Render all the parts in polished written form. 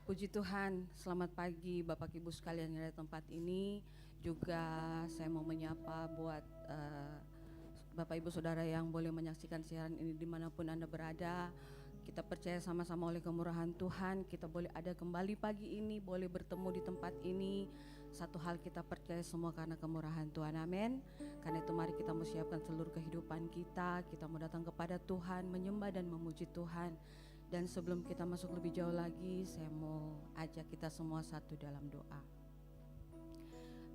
Puji Tuhan, selamat pagi Bapak Ibu sekalian yang ada di tempat ini. Juga saya mau menyapa buat Bapak Ibu Saudara yang boleh menyaksikan siaran ini dimanapun Anda berada. Kita percaya sama-sama oleh kemurahan Tuhan, kita boleh ada kembali pagi ini, boleh bertemu di tempat ini. Satu hal kita percaya semua karena kemurahan Tuhan, amin. Karena itu mari kita mau siapkan seluruh kehidupan kita mau datang kepada Tuhan, menyembah dan memuji Tuhan. Dan sebelum kita masuk lebih jauh lagi, saya mau ajak kita semua satu dalam doa.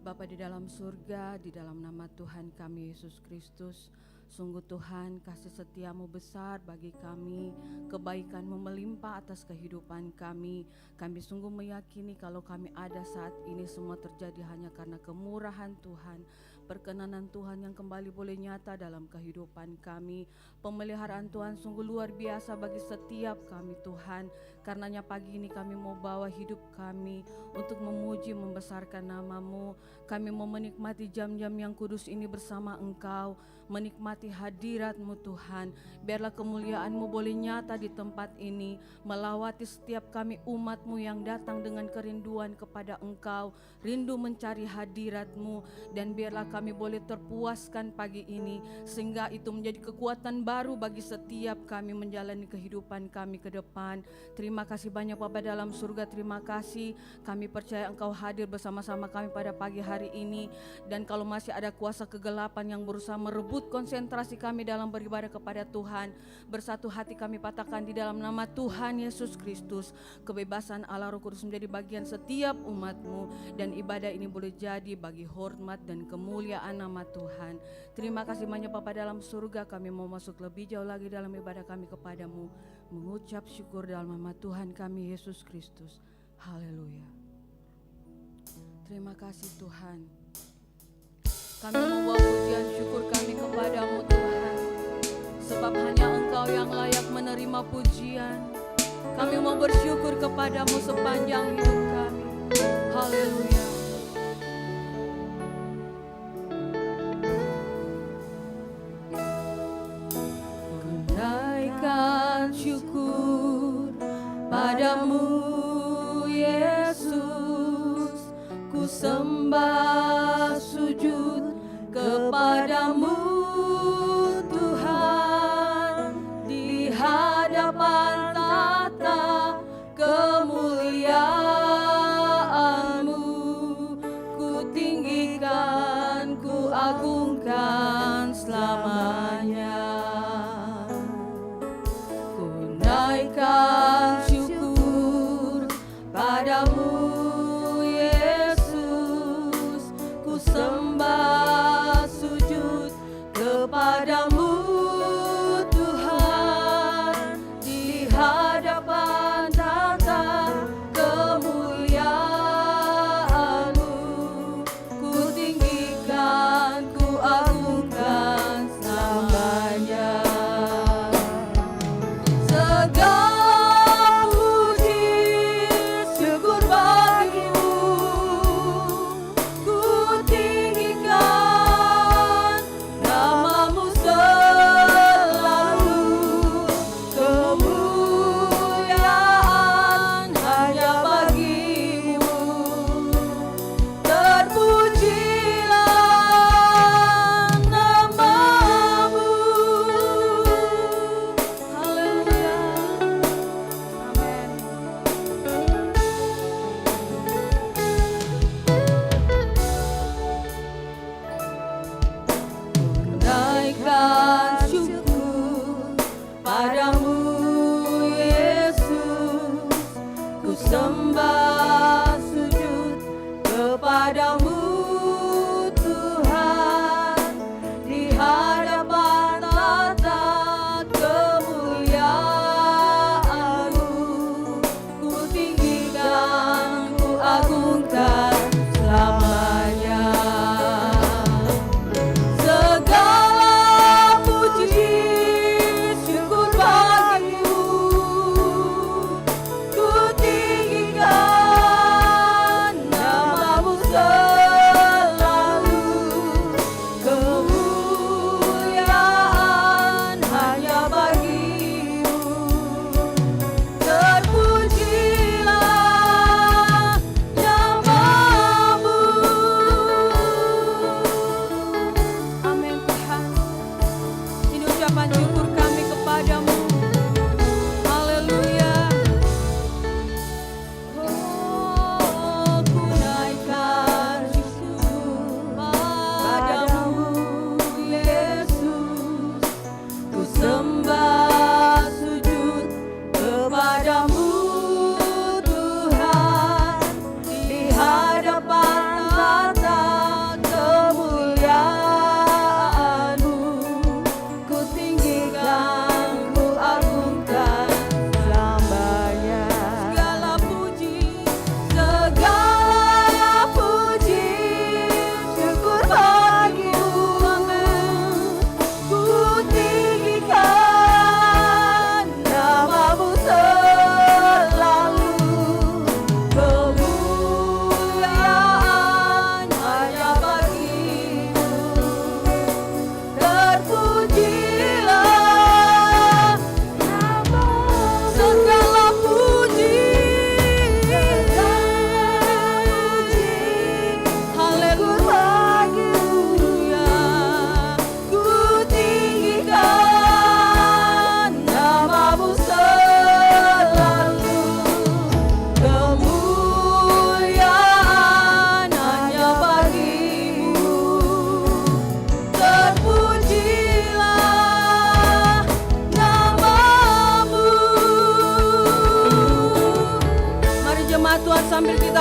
Bapa di dalam surga, di dalam nama Tuhan kami Yesus Kristus, sungguh Tuhan kasih setiamu besar bagi kami, kebaikanmu melimpah atas kehidupan kami. Kami sungguh meyakini kalau kami ada saat ini semua terjadi hanya karena kemurahan Tuhan, perkenanan Tuhan yang kembali boleh nyata dalam kehidupan kami. Pemeliharaan Tuhan sungguh luar biasa bagi setiap kami Tuhan. Karenanya pagi ini kami mau bawa hidup kami untuk memuji membesarkan nama-Mu. Kami mau menikmati jam-jam yang kudus ini bersama Engkau, menikmati hadirat-Mu Tuhan. Biarlah kemuliaan-Mu boleh nyata di tempat ini, melawati setiap kami umat-Mu yang datang dengan kerinduan kepada Engkau, rindu mencari hadirat-Mu. Dan biarlah kami boleh terpuaskan pagi ini, sehingga itu menjadi kekuatan baru bagi setiap kami menjalani kehidupan kami ke depan. Terima kasih banyak Bapa dalam surga, terima kasih. Kami percaya Engkau hadir bersama-sama kami pada pagi hari ini. Dan kalau masih ada kuasa kegelapan yang berusaha merebut konsentrasi kami dalam beribadah kepada Tuhan, bersatu hati kami patahkan di dalam nama Tuhan Yesus Kristus. Kebebasan Allah Roh Kudus menjadi bagian setiap umat-Mu, dan ibadah ini boleh jadi bagi hormat dan kemuliaan nama Tuhan. Terima kasih banyak Bapa dalam surga. Kami mau masuk lebih jauh lagi dalam ibadah kami kepadamu, mengucap syukur dalam nama Tuhan kami Yesus Kristus. Haleluya. Terima kasih Tuhan. Kami membawa pujian syukur kami kepadamu Tuhan, sebab hanya Engkau yang layak menerima pujian. Kami mau bersyukur kepadamu sepanjang hidup kami. Haleluya. Naikkan syukur padamu Yesus, ku sembah sujud kepadamu Tuhan, di hadapan tata kemuliaan-Mu, ku tinggikan, ku agungkan selamanya. Ku naikkan syukur padamu Yesus, ku sembah sujud kepadamu Tuhan, di hadapan tata kemuliaan-Mu, ku tinggikan, ku agungkan selamanya. Segala puji syukur bagimu, ku tinggikan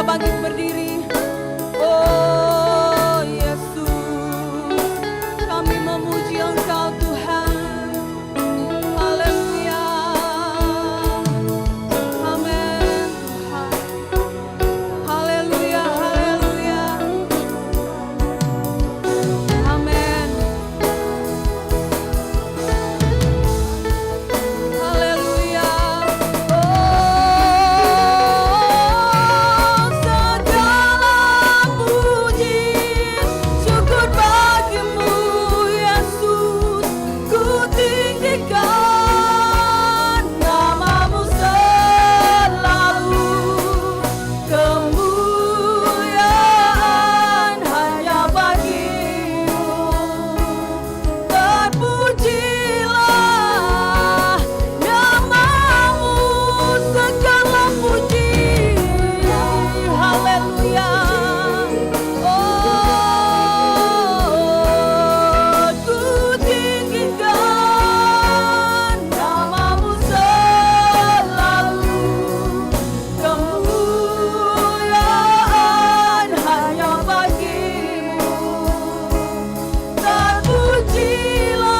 kita bangkit berdiri. Oh Yesus, kami memuji Engkau Tuhan. Haleluya. Amin Tuhan. Haleluya, haleluya. Amin. Haleluya. Oh, segala puji syukur bagimu Yesus, ku tinggikan namamu selalu. Kemuliaan hanya bagimu. Terpujilah namamu, segala puji. Haleluya. Oh, ku tinggikan namamu selalu. Kemuliaan hanya bagimu. Terpujilah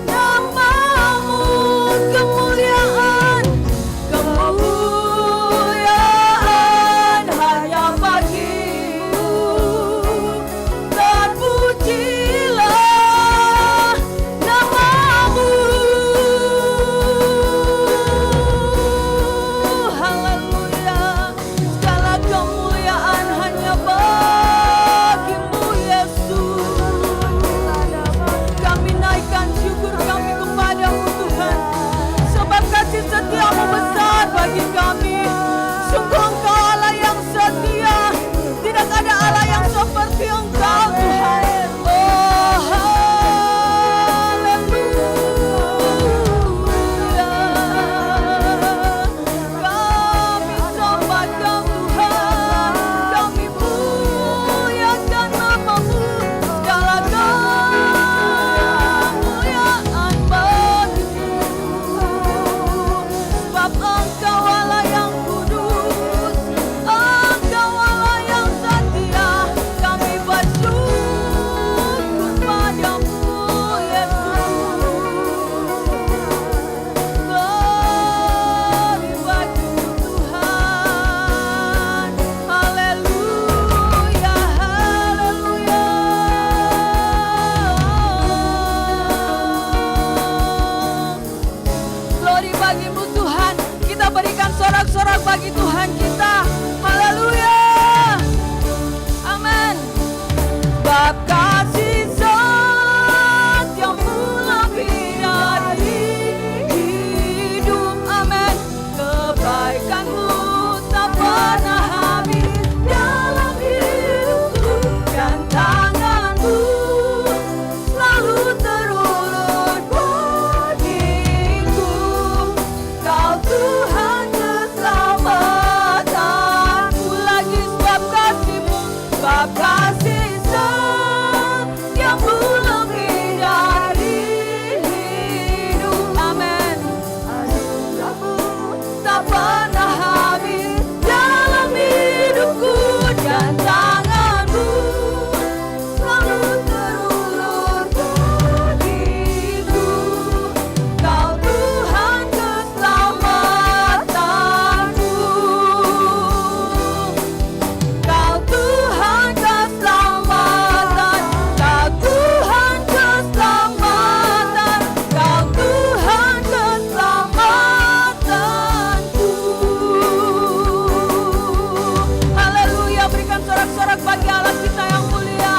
namamu, kemuliaan hanya bagimu. Terpujilah namamu. Haleluya. Segala kemuliaan hanya bagimu Yesus. Kami naikkan syukur kami kepadamu Tuhan, sebab kasih setiamu besar bagi kami. Sungguh Engkau Allah yang setia, tidak ada Allah yang seperti Engkau Tuhan. Oh haleluya. Kami sembahkan Tuhan, kami muliakan namamu. Segala kemuliaan bagimu, sebab Engkau Allah yang kudus, Engkau Allah yang setia. Kami bersyukur padamu Yesus. Glory bagimu Tuhan. Haleluya, haleluya. Glory bagimu Tuhan. Kita berikan sorak-sorak bagi Tuhan kita. Haleluya. Amin. Bab kasih setiamu lebih dari hidup. Amin. Kebaikanmu tak pernah habis dalam hidupku, dan tanganmu selalu terulur bagiku. Kau Tuhan keselamatanku. Lagi sebab kasih-Mu, sebab kasih setiamu lebih dari hidup. Amin. Anugerahmu tak pernah habis dalam hidupku, dan tanganmu selalu terulur bagiku. Kau Tuhan keselamatanku. Kau Tuhan keselamatan. Kau Tuhan keselamatan. Kau Tuhan keselamatanku. Haleluya. Berikan sorak-sorak bagi Allah kita yang mulia.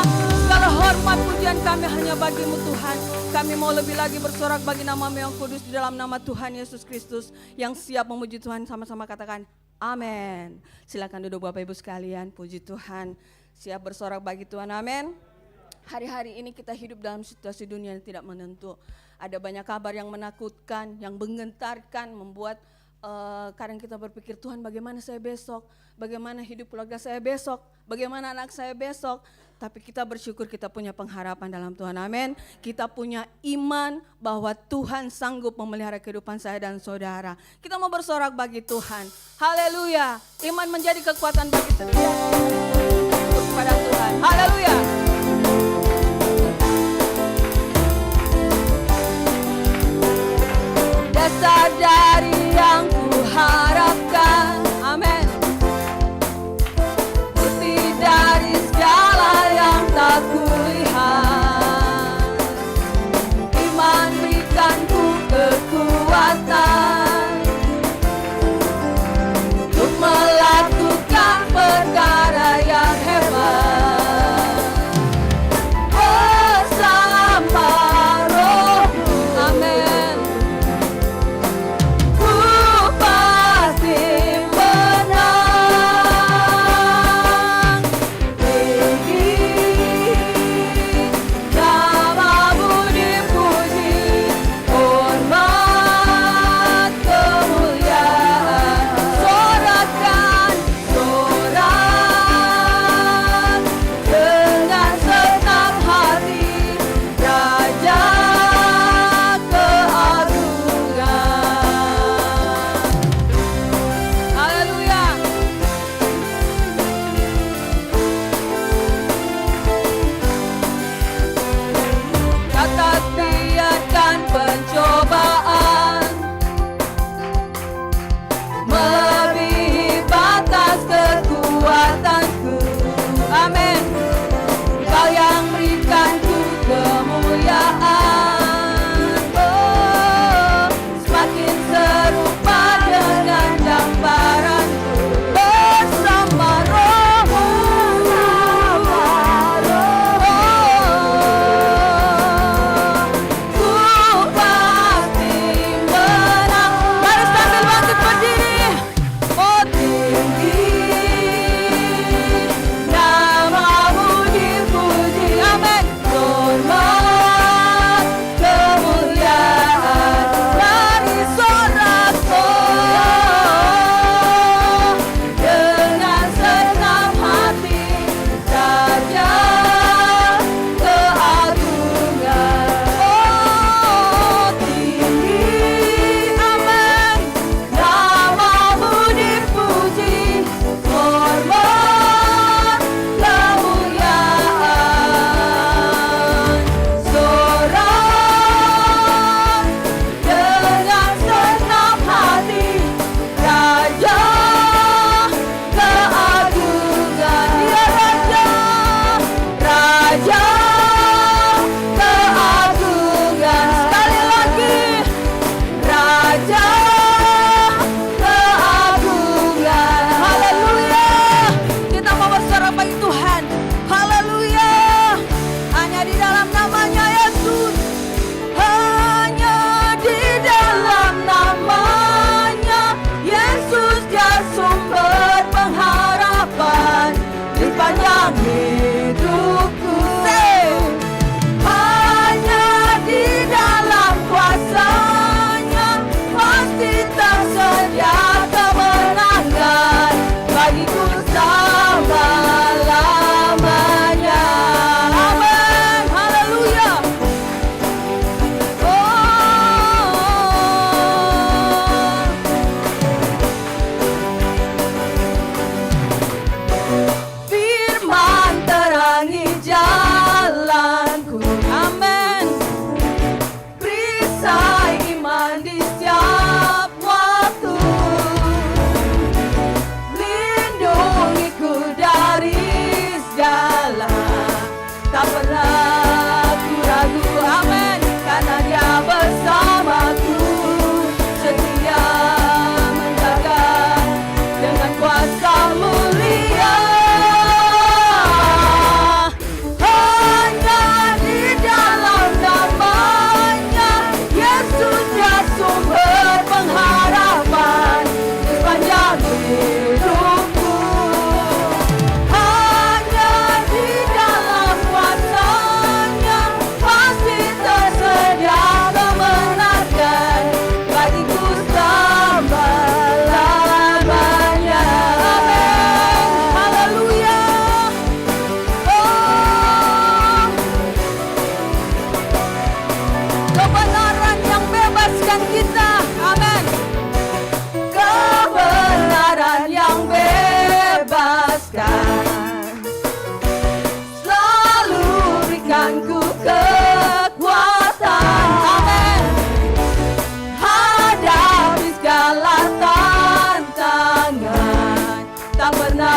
Segala hormat pujian kami hanya bagimu Tuhan. Kami mau lebih lagi bersorak bagi nama-Mu yang kudus di dalam nama Tuhan Yesus Kristus yang siap memuji Tuhan. Sama-sama katakan amin. Silakan duduk Bapak Ibu sekalian. Puji Tuhan. Siap bersorak bagi Tuhan. Amin. Hari-hari ini kita hidup dalam situasi dunia yang tidak menentu. Ada banyak kabar yang menakutkan, yang menggentarkan, membuat kadang kita berpikir, Tuhan bagaimana saya besok, bagaimana hidup keluarga saya besok, bagaimana anak saya besok. Tapi kita bersyukur kita punya pengharapan dalam Tuhan, amin. Kita punya iman bahwa Tuhan sanggup memelihara kehidupan saya dan saudara. Kita mau bersorak bagi Tuhan, haleluya. Iman menjadi kekuatan bagi setiap kepada Tuhan, haleluya. Dasar dari yang kuharapkan, amin. Bukti dari segala yang tak kulihat. Iman berikanku kekuatan untuk melakukan perkara yang hebat.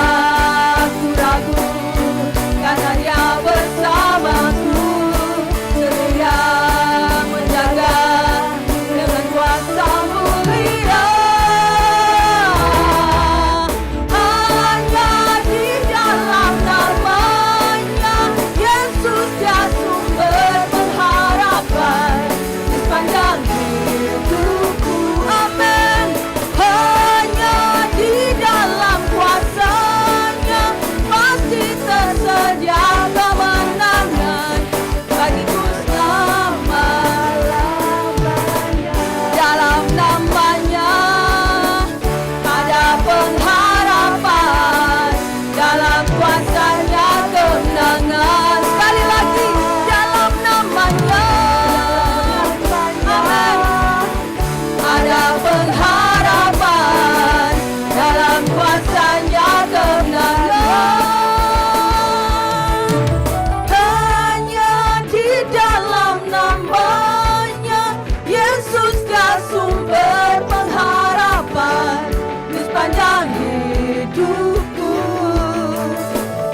aku ragu, karena Dia bersamaku, setia menjaga dengan kuasa mulia. Hanya di dalam nama-Nya Yesus Dia sumber pengharapan di sepanjang hidupku. Amin. Hanya di dalam kuasa-Nya pasti tersedia kemenangan bagiku selama-lamanya. Dalam nama-Nya ada pengharapan, dalam kuasa-Nya kemenangan. Sekali lagi, dalam nama-Nya, amin, ada pengharapan, dalam kuasa-Nya kemenangan. Hanya di dalam nama-Nya Yesus Dia sumber pengharapan di sepanjang hidupku.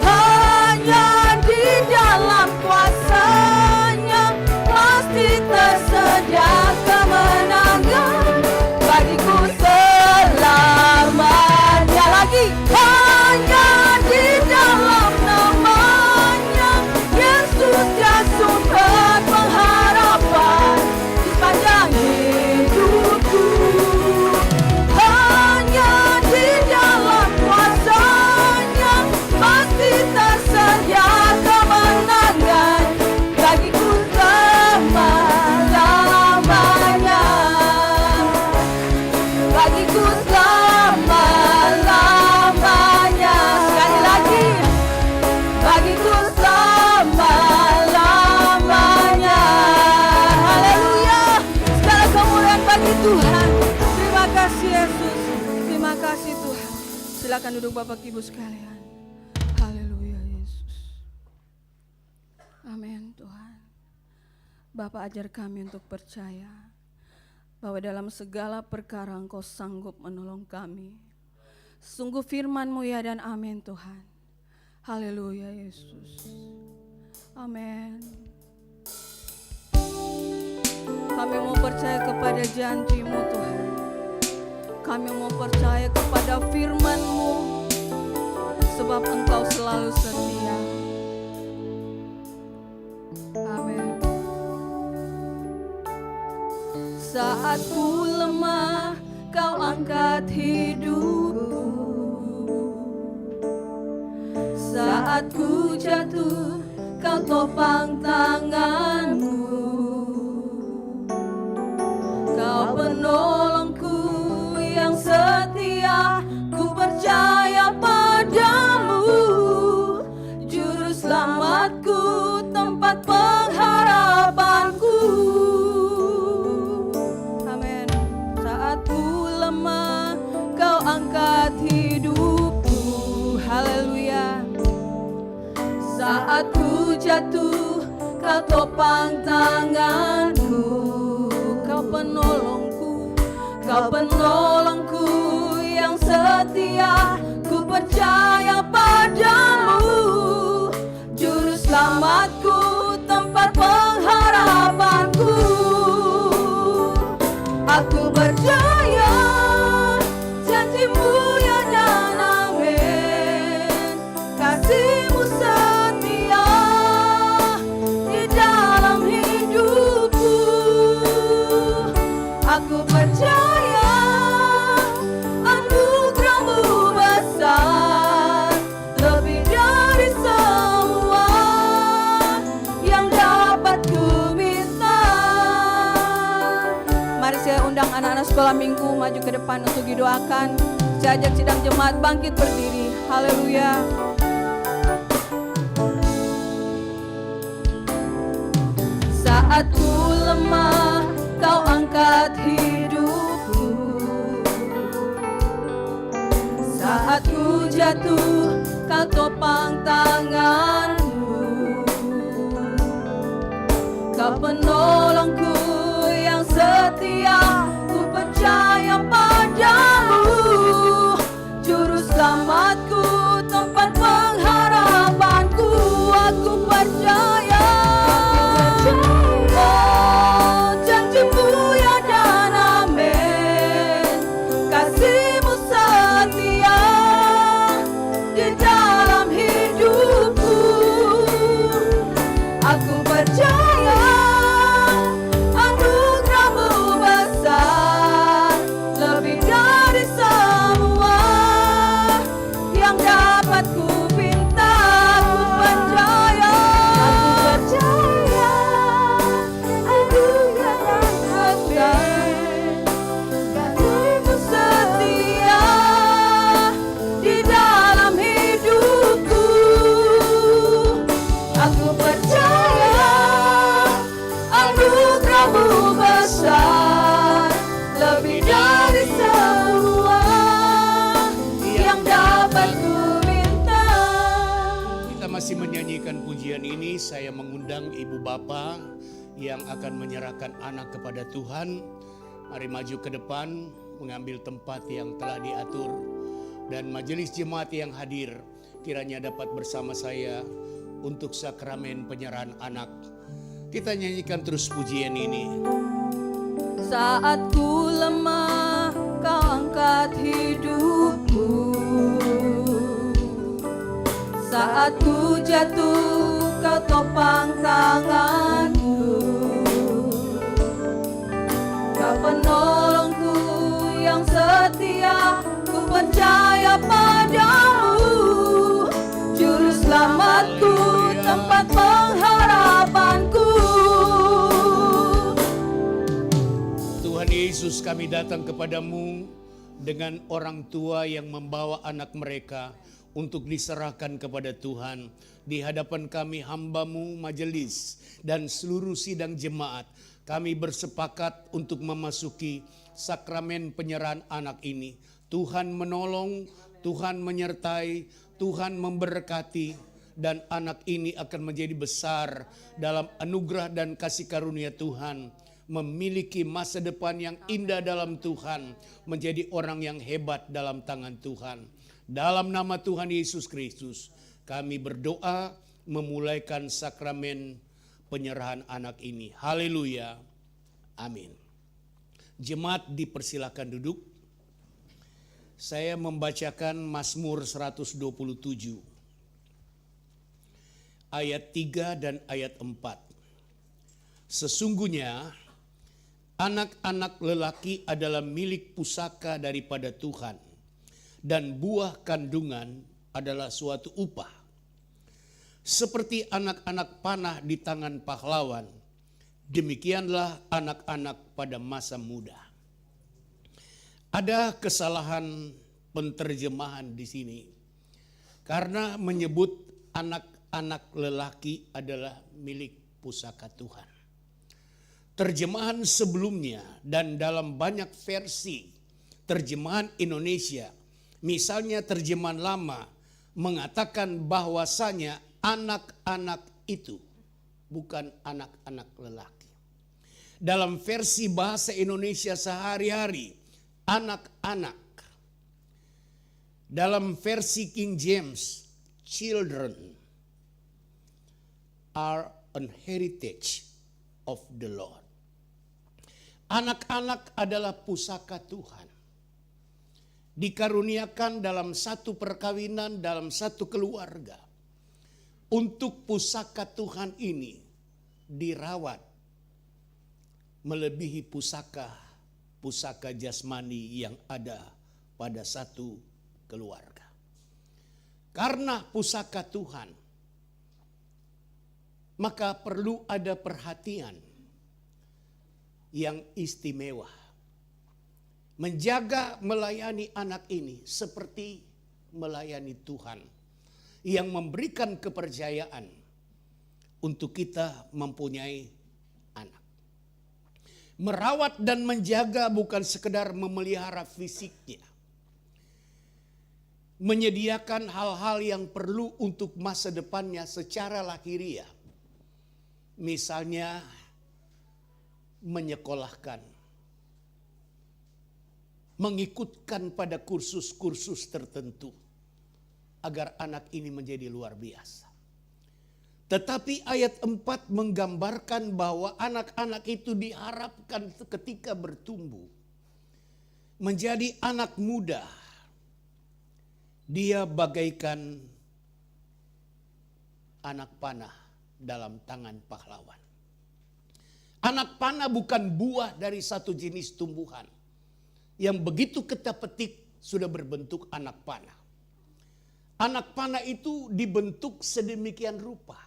Hanya di dalam kuasa-Nya pasti tersedia kemenangan bagiku selamanya. Lagi, hanya di dalam nama-Nya Yesus Dia sumber pengharapan di sepanjang hidupku. Hanya di dalam kuasa-Nya pasti tersedia kemenangan bagiku selama-lamanya. Bagiku selama-lamanya. Sekali lagi, bagiku selama-lamanya. Haleluya. Segala kemuliaan bagi Tuhan. Terima kasih Yesus. Terima kasih Tuhan. Silakan duduk Bapak Ibu sekalian. Haleluya Yesus. Amin Tuhan. Bapak ajar kami untuk percaya bahwa dalam segala perkara Engkau sanggup menolong kami. Sungguh firman-Mu ya dan amin Tuhan. Haleluya Yesus. Amin. Kami mau percaya kepada janji-Mu Tuhan. Kami mau percaya kepada firman-Mu, sebab Engkau selalu setia. Amin. Saat ku lemah, Kau angkat hidupku. Saat ku jatuh, Kau topang tanganku. Kau penolongku yang setia, ku percaya padamu. Juru selamatku, tempat pengharapanku. Amin. Saat ku lemah, Kau angkat hidupku. Haleluya. Saat ku jatuh, Kau topang tanganku. Kau penolongku, Kau penolongku yang setia, ku percaya padamu. Juru selamatku, tempat pengharapanku. Aku percaya janji-Mu ya dan amin. Kasih-Mu setia di dalam hidupku. Aku percaya anugerah-Mu besar, lebih dari semua yang dapat ku minta. Mari saya undang anak-anak sekolah minggu maju ke depan untuk didoakan. Saya ajak sidang jemaat bangkit berdiri. Haleluya. Saat ku lemah, Kau angkat hidupku. Saat ku jatuh, Kau topang tanganmu. Kau penolongku yang setia, ku percaya padamu. Juru selamatku, masih menyanyikan pujian ini, saya mengundang ibu bapa yang akan menyerahkan anak kepada Tuhan. Mari maju ke depan, mengambil tempat yang telah diatur. Dan majelis jemaat yang hadir, kiranya dapat bersama saya untuk sakramen penyerahan anak. Kita nyanyikan terus pujian ini. Saat ku lemah, kau angkat hidupku. Saat ku jatuh, kau topang tanganku. Kau penolongku yang setia, ku percaya padamu. Juru selamatku, tempat pengharapanku. Tuhan Yesus, kami datang kepadamu dengan orang tua yang membawa anak mereka untuk diserahkan kepada Tuhan. Di hadapan kami hamba-Mu, majelis, dan seluruh sidang jemaat, kami bersepakat untuk memasuki sakramen penyerahan anak ini. Tuhan menolong, Tuhan menyertai, Tuhan memberkati, dan anak ini akan menjadi besar dalam anugerah dan kasih karunia Tuhan. Memiliki masa depan yang indah dalam Tuhan, menjadi orang yang hebat dalam tangan Tuhan. Dalam nama Tuhan Yesus Kristus, kami berdoa memulaikan sakramen penyerahan anak ini. Haleluya. Amin. Jemaat dipersilakan duduk. Saya membacakan Mazmur 127 ayat 3 dan ayat 4. Sesungguhnya anak-anak lelaki adalah milik pusaka daripada Tuhan, dan buah kandungan adalah suatu upah. Seperti anak-anak panah di tangan pahlawan, demikianlah anak-anak pada masa muda. Ada kesalahan penterjemahan di sini, karena menyebut anak-anak lelaki adalah milik pusaka Tuhan. Terjemahan sebelumnya dan dalam banyak versi terjemahan Indonesia, misalnya terjemahan lama, mengatakan bahwasanya anak-anak itu bukan anak-anak lelaki. Dalam versi bahasa Indonesia sehari-hari, anak-anak. Dalam versi King James, children are an heritage of the Lord. Anak-anak adalah pusaka Tuhan. Dikaruniakan dalam satu perkawinan, dalam satu keluarga. Untuk pusaka Tuhan ini dirawat melebihi pusaka jasmani yang ada pada satu keluarga. Karena pusaka Tuhan, maka perlu ada perhatian yang istimewa. Menjaga, melayani anak ini seperti melayani Tuhan yang memberikan kepercayaan untuk kita mempunyai anak. Merawat dan menjaga bukan sekedar memelihara fisiknya. Menyediakan hal-hal yang perlu untuk masa depannya secara lahiriah. Misalnya menyekolahkan, mengikutkan pada kursus-kursus tertentu agar anak ini menjadi luar biasa. Tetapi ayat 4 menggambarkan bahwa anak-anak itu diharapkan ketika bertumbuh menjadi anak muda, dia bagaikan anak panah dalam tangan pahlawan. Anak panah bukan buah dari satu jenis tumbuhan yang begitu kita petik sudah berbentuk anak panah. Anak panah itu dibentuk sedemikian rupa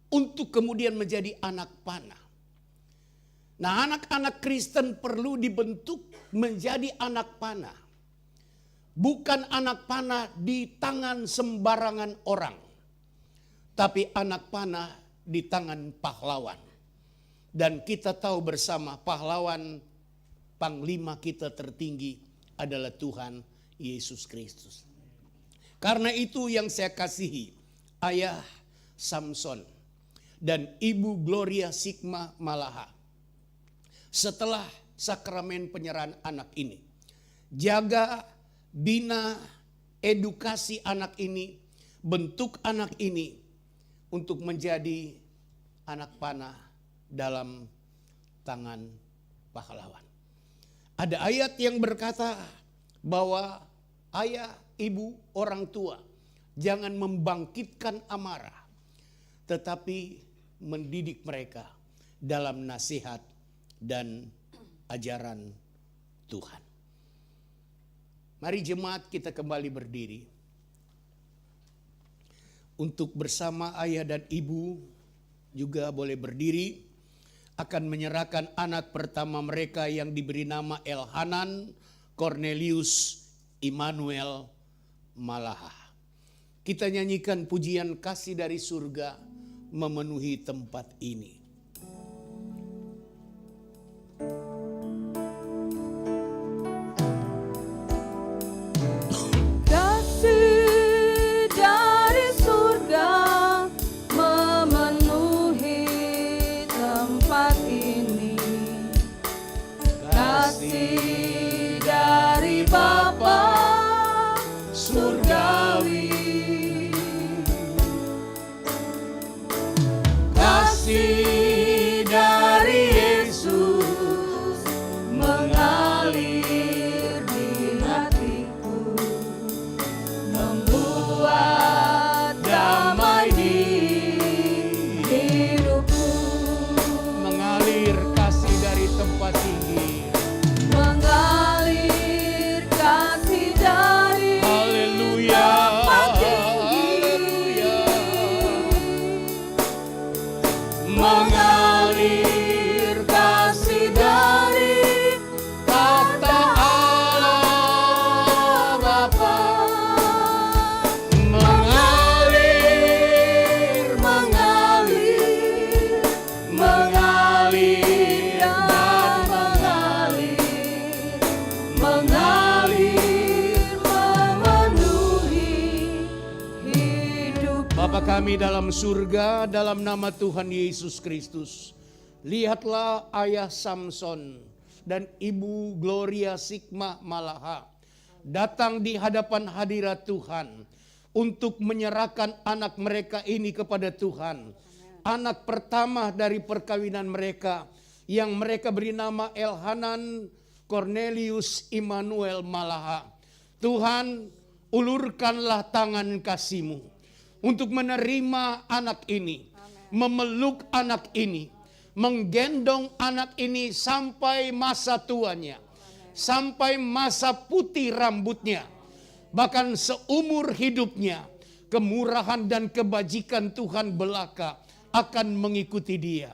untuk kemudian menjadi anak panah. Nah, anak-anak Kristen perlu dibentuk menjadi anak panah. Bukan anak panah di tangan sembarangan orang, tapi anak panah di tangan pahlawan. Dan kita tahu bersama pahlawan panglima kita tertinggi adalah Tuhan Yesus Kristus. Karena itu yang saya kasihi, ayah Samson dan ibu Gloria Sigma Malaha. Setelah sakramen penyerahan anak ini, jaga, bina, edukasi anak ini, bentuk anak ini untuk menjadi anak panah dalam tangan pahlawan. Ada ayat yang berkata bahwa ayah, ibu, orang tua jangan membangkitkan amarah, tetapi mendidik mereka dalam nasihat dan ajaran Tuhan. Mari jemaat kita kembali berdiri untuk bersama ayah dan ibu juga boleh berdiri akan menyerahkan anak pertama mereka yang diberi nama Elhanan Cornelius Immanuel Malaha. Kita nyanyikan pujian kasih dari surga memenuhi tempat ini. Kasih dari surga memenuhi tempat ini. Kasih dari Bapa surgawi. Kasih dari Yesus mengalir di hatiku, membuat damai di hidupku. Mengalir kasih dari tempat tinggi. Mengalir kasih dari Haleluya. tempat tinggi. Mengalir kasih dari tahta Allah Bapa. Mengalir, mengalir, mengalir dan mengalir, mengalir memenuhi hidup. Bapa kami dalam surga, dalam nama Tuhan Yesus Kristus, lihatlah ayah Samson dan ibu Gloria Sigma Malaha datang di hadapan hadirat Tuhan untuk menyerahkan anak mereka ini kepada Tuhan. Anak pertama dari perkawinan mereka yang mereka beri nama Elhanan Cornelius Immanuel Malaha. Tuhan, ulurkanlah tangan kasih-Mu untuk menerima anak ini, memeluk anak ini, menggendong anak ini sampai masa tuanya, sampai masa putih rambutnya, bahkan seumur hidupnya, kemurahan dan kebajikan Tuhan belaka akan mengikuti dia.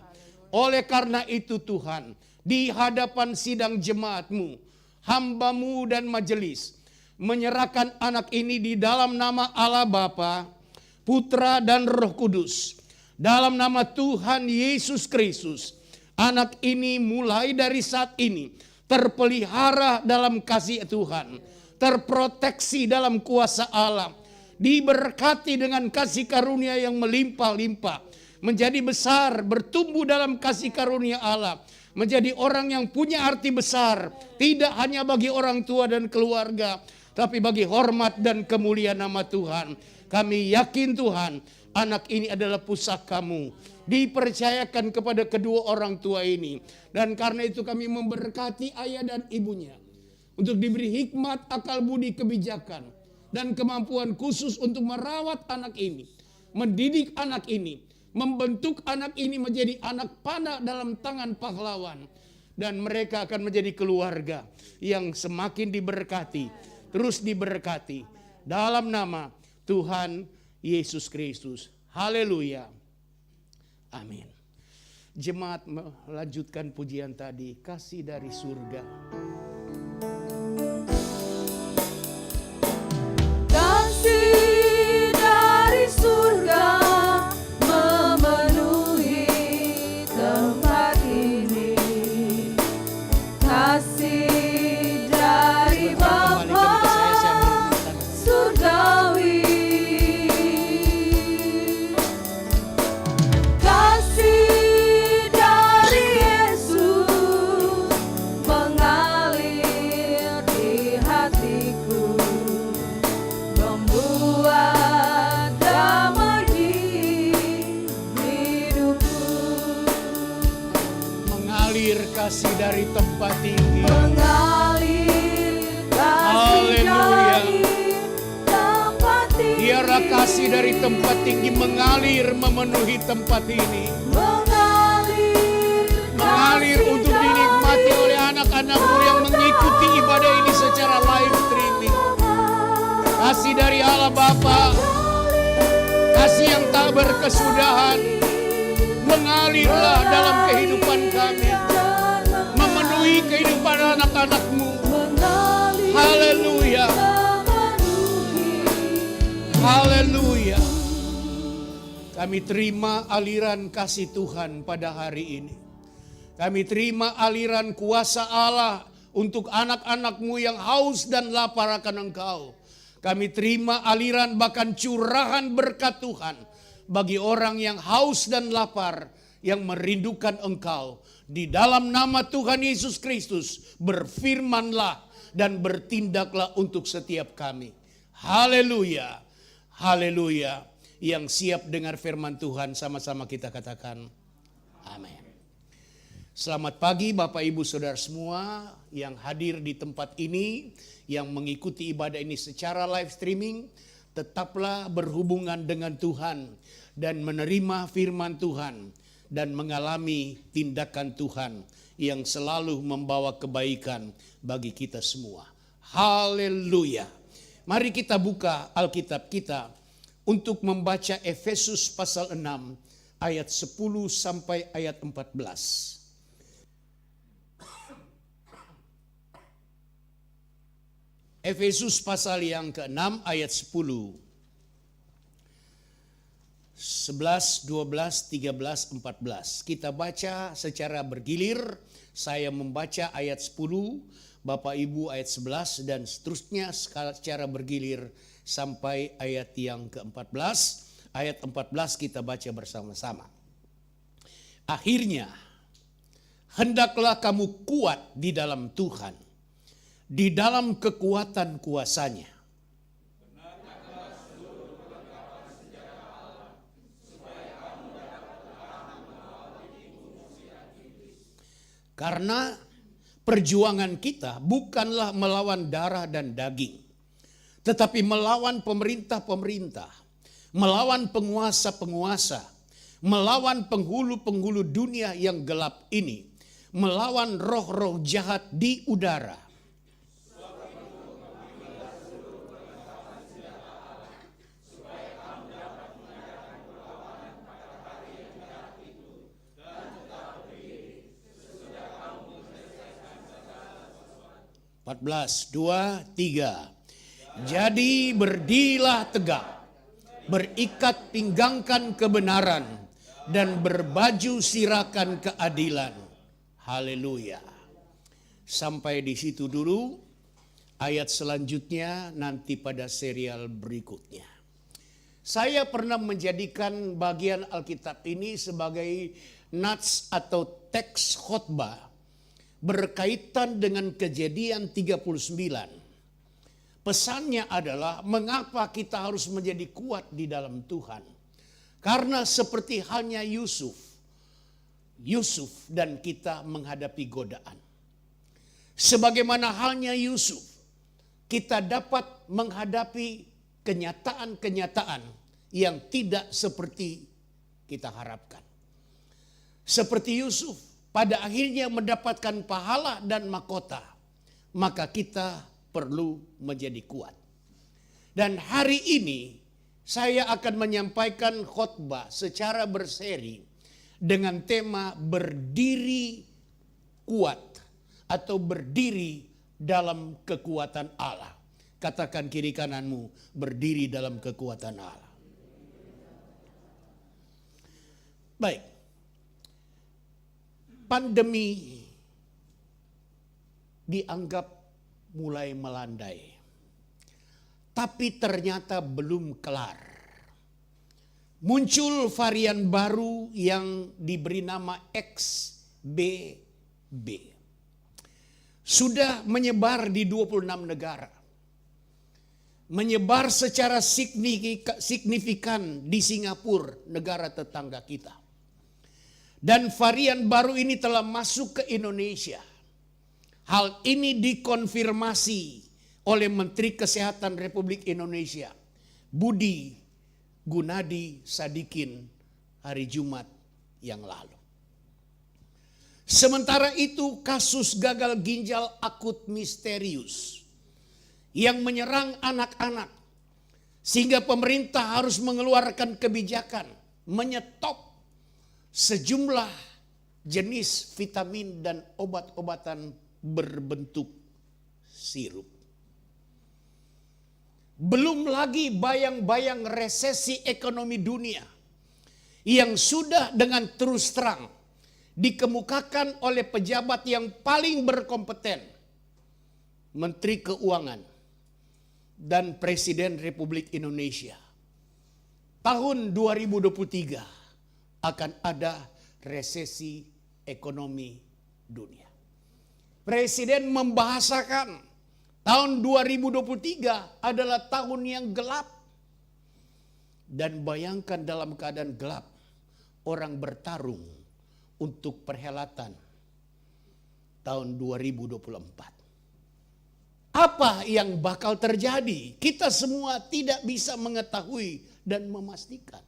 Oleh karena itu Tuhan, di hadapan sidang jemaat-Mu, hamba-Mu dan majelis, menyerahkan anak ini di dalam nama Allah Bapa, Putra dan Roh Kudus. Dalam nama Tuhan Yesus Kristus, anak ini mulai dari saat ini terpelihara dalam kasih Tuhan, terproteksi dalam kuasa Allah, diberkati dengan kasih karunia yang melimpah-limpah, menjadi besar, bertumbuh dalam kasih karunia Allah, menjadi orang yang punya arti besar, tidak hanya bagi orang tua dan keluarga, tapi bagi hormat dan kemuliaan nama Tuhan. Kami yakin Tuhan, anak ini adalah pusaka-Mu, dipercayakan kepada kedua orang tua ini. Dan karena itu kami memberkati ayah dan ibunya untuk diberi hikmat, akal budi, kebijakan, dan kemampuan khusus untuk merawat anak ini, mendidik anak ini, membentuk anak ini menjadi anak panah dalam tangan pahlawan. Dan mereka akan menjadi keluarga yang semakin diberkati, terus diberkati. Dalam nama Tuhan Yesus Kristus. Haleluya. Amin. Jemaat melanjutkan pujian tadi, kasih dari surga. Kasih dari surga memenuhi tempat ini. Kasih dari Bapa surgawi. kasih dari tempat tinggi. Mengalir kasih Haleluya. dari tempat tinggi. Biarlah kasih dari tempat tinggi mengalir memenuhi tempat ini. Mengalir untuk dinikmati oleh anak-anakmu yang mengikuti ibadah ini secara live streaming. Kasih dari Allah Bapa, kasih yang tak berkesudahan, mengalirlah dalam kehidupan kami, memenuhi kehidupan anak-anakmu. Haleluya. Haleluya. Kami terima aliran kasih Tuhan pada hari ini. Kami terima aliran kuasa Allah untuk anak-anakmu yang haus dan lapar akan Engkau. Kami terima aliran bahkan curahan berkat Tuhan bagi orang yang haus dan lapar, yang merindukan Engkau. Di dalam nama Tuhan Yesus Kristus, berfirmanlah dan bertindaklah untuk setiap kami. Haleluya. Haleluya. Yang siap dengar firman Tuhan, sama-sama kita katakan amin. Selamat pagi Bapak Ibu Saudara semua yang hadir di tempat ini, yang mengikuti ibadah ini secara live streaming. Tetaplah berhubungan dengan Tuhan dan menerima firman Tuhan dan mengalami tindakan Tuhan yang selalu membawa kebaikan bagi kita semua. Haleluya. Mari kita buka Alkitab kita untuk membaca Efesus pasal 6 ayat 10 sampai ayat 14. Efesus pasal yang ke-6 ayat 10. 11, 12, 13, 14. Kita baca secara bergilir. Saya membaca ayat 10, Bapak Ibu ayat 11 dan seterusnya secara bergilir sampai ayat yang ke-14. Ayat 14 kita baca bersama-sama. Akhirnya, hendaklah kamu kuat di dalam Tuhan, di dalam kekuatan kuasanya. Karena perjuangan kita bukanlah melawan darah dan daging, tetapi melawan pemerintah-pemerintah, melawan penguasa-penguasa, melawan penghulu-penghulu dunia yang gelap ini, melawan roh-roh jahat di udara. (14) 2, 3. Jadi berdirilah tegak, berikat pinggangkan kebenaran, dan berbaju sirakan keadilan. Haleluya. Sampai di situ dulu. Ayat selanjutnya nanti pada serial berikutnya. Saya pernah menjadikan bagian Alkitab ini sebagai nats atau teks khotbah berkaitan dengan Kejadian 39. Pesannya adalah mengapa kita harus menjadi kuat di dalam Tuhan. Karena seperti halnya Yusuf dan kita menghadapi godaan. Sebagaimana halnya Yusuf, kita dapat menghadapi kenyataan-kenyataan yang tidak seperti kita harapkan. Seperti Yusuf, pada akhirnya mendapatkan pahala dan mahkota, maka kita perlu menjadi kuat. Dan hari ini saya akan menyampaikan khotbah secara berseri dengan tema berdiri kuat atau berdiri dalam kekuatan Allah. Katakan kiri kananmu, berdiri dalam kekuatan Allah. Baik. Pandemi dianggap mulai melandai. Tapi ternyata belum kelar. Muncul varian baru yang diberi nama XBB. Sudah menyebar di 26 negara. Menyebar secara signifikan di Singapura, negara tetangga kita. Dan varian baru ini telah masuk ke Indonesia. Hal ini dikonfirmasi oleh Menteri Kesehatan Republik Indonesia, Budi Gunadi Sadikin, hari Jumat yang lalu. Sementara itu, kasus gagal ginjal akut misterius yang menyerang anak-anak, sehingga pemerintah harus mengeluarkan kebijakan menyetop sejumlah jenis vitamin dan obat-obatan berbentuk sirup. Belum lagi bayang-bayang resesi ekonomi dunia yang sudah dengan terus terang dikemukakan oleh pejabat yang paling berkompeten, Menteri Keuangan dan Presiden Republik Indonesia. Tahun 2023 akan ada resesi ekonomi dunia. Presiden membahasakan tahun 2023 adalah tahun yang gelap. Dan bayangkan dalam keadaan gelap, orang bertarung untuk perhelatan tahun 2024. Apa yang bakal terjadi? Kita semua tidak bisa mengetahui dan memastikan.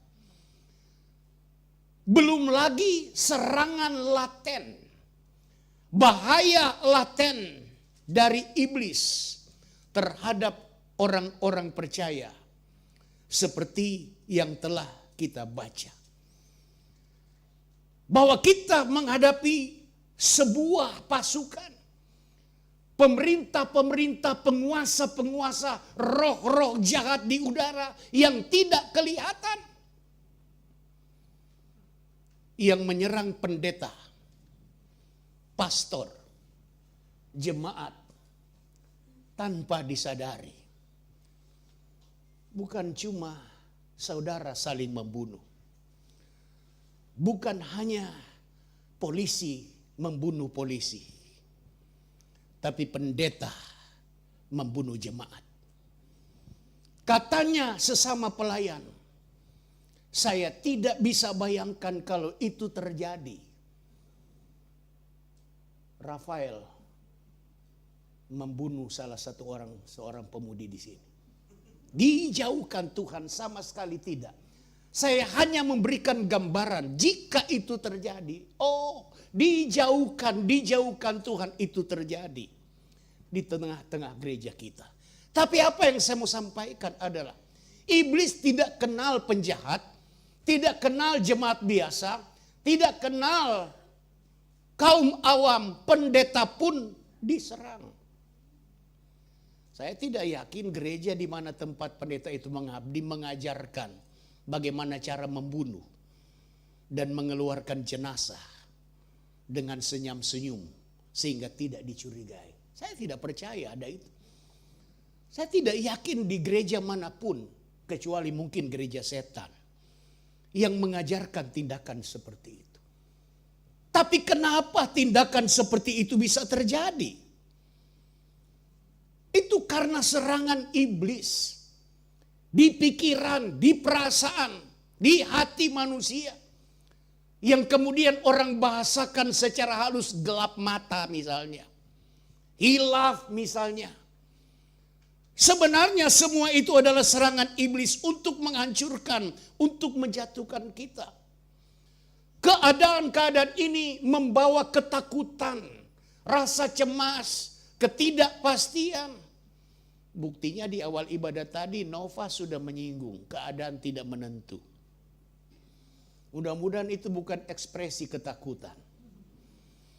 Belum lagi serangan laten, bahaya laten dari iblis terhadap orang-orang percaya seperti yang telah kita baca. Bahwa kita menghadapi sebuah pasukan, pemerintah-pemerintah, penguasa-penguasa, roh-roh jahat di udara yang tidak kelihatan, yang menyerang pendeta, pastor, jemaat tanpa disadari. Bukan cuma saudara saling membunuh. Bukan hanya polisi membunuh polisi, tapi pendeta membunuh jemaat. Katanya sesama pelayan, saya tidak bisa bayangkan kalau itu terjadi. Rafael membunuh seorang pemudi di sini. Dijauhkan Tuhan, sama sekali tidak. Saya hanya memberikan gambaran jika itu terjadi. Oh, dijauhkan Tuhan itu terjadi di tengah-tengah gereja kita. Tapi apa yang saya mau sampaikan adalah iblis tidak kenal penjahat, tidak kenal jemaat biasa, tidak kenal kaum awam, pendeta pun diserang. Saya tidak yakin gereja di mana tempat pendeta itu mengabdi mengajarkan bagaimana cara membunuh dan mengeluarkan jenazah dengan senyum-senyum sehingga tidak dicurigai. Saya tidak percaya ada itu. Saya tidak yakin di gereja manapun kecuali mungkin gereja setan yang mengajarkan tindakan seperti itu. Tapi kenapa tindakan seperti itu bisa terjadi? Itu karena serangan iblis di pikiran, di perasaan, di hati manusia. Yang kemudian orang bahasakan secara halus gelap mata misalnya. Hilaf misalnya. Sebenarnya semua itu adalah serangan iblis untuk menghancurkan, untuk menjatuhkan kita. Keadaan-keadaan ini membawa ketakutan, rasa cemas, ketidakpastian. Buktinya di awal ibadah tadi Nova sudah menyinggung keadaan tidak menentu. Mudah-mudahan itu bukan ekspresi ketakutan.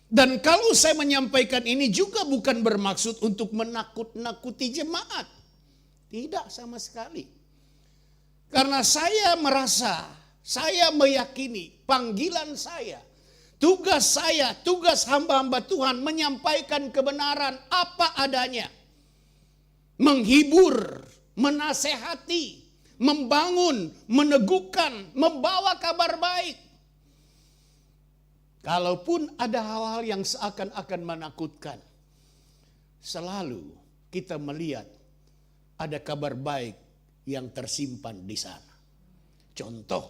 Dan kalau saya menyampaikan ini juga bukan bermaksud untuk menakut-nakuti jemaat. Tidak sama sekali. Karena saya merasa, saya meyakini panggilan saya, tugas saya, tugas hamba-hamba Tuhan menyampaikan kebenaran apa adanya. Menghibur, menasehati, membangun, meneguhkan, membawa kabar baik. Kalaupun ada hal-hal yang seakan-akan menakutkan, selalu kita melihat ada kabar baik yang tersimpan di sana. Contoh,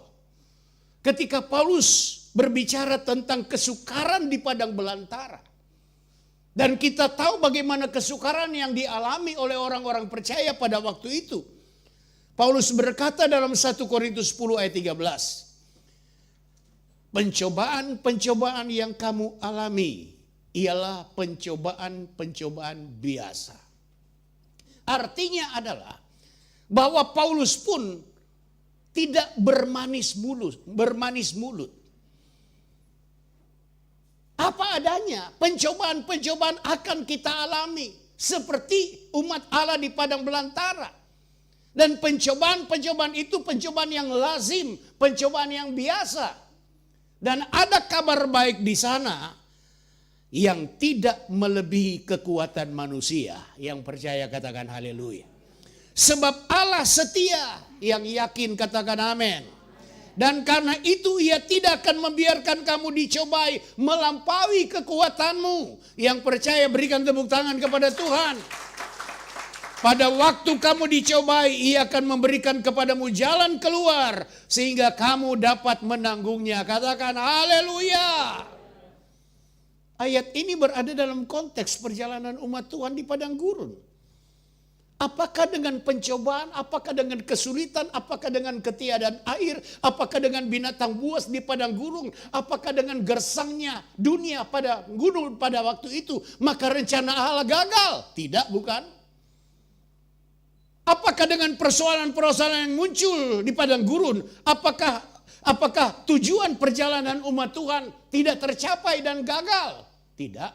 ketika Paulus berbicara tentang kesukaran di padang belantara. Dan kita tahu bagaimana kesukaran yang dialami oleh orang-orang percaya pada waktu itu. Paulus berkata dalam 1 Korintus 10 ayat 13. Pencobaan-pencobaan yang kamu alami ialah pencobaan-pencobaan biasa. Artinya adalah bahwa Paulus pun tidak bermanis mulut. Apa adanya, pencobaan-pencobaan akan kita alami seperti umat Allah di padang belantara. Dan pencobaan-pencobaan itu pencobaan yang lazim, pencobaan yang biasa. Dan ada kabar baik di sana yang tidak melebihi kekuatan manusia. Yang percaya katakan haleluya. Sebab Allah setia, yang yakin katakan amin. Dan karena itu ia tidak akan membiarkan kamu dicobai melampaui kekuatanmu. Yang percaya berikan tepuk tangan kepada Tuhan. Pada waktu kamu dicobai, ia akan memberikan kepadamu jalan keluar sehingga kamu dapat menanggungnya. Katakan haleluya. Ayat ini berada dalam konteks perjalanan umat Tuhan di padang gurun. Apakah dengan pencobaan, apakah dengan kesulitan, apakah dengan ketiadaan air, apakah dengan binatang buas di padang gurun, apakah dengan gersangnya dunia pada gunung pada waktu itu, maka rencana Allah gagal? Tidak, bukan? Apakah dengan persoalan-persoalan yang muncul di padang gurun, apakah tujuan perjalanan umat Tuhan tidak tercapai dan gagal? Tidak.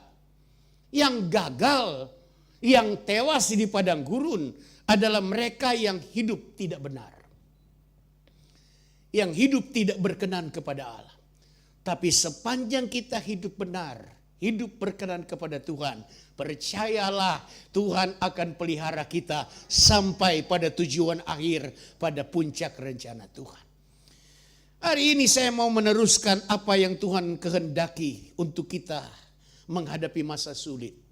Yang gagal, yang tewas di padang gurun adalah mereka yang hidup tidak benar. Yang hidup tidak berkenan kepada Allah. Tapi sepanjang kita hidup benar, hidup berkenan kepada Tuhan, percayalah Tuhan akan pelihara kita sampai pada tujuan akhir, pada puncak rencana Tuhan. Hari ini saya mau meneruskan apa yang Tuhan kehendaki untuk kita menghadapi masa sulit.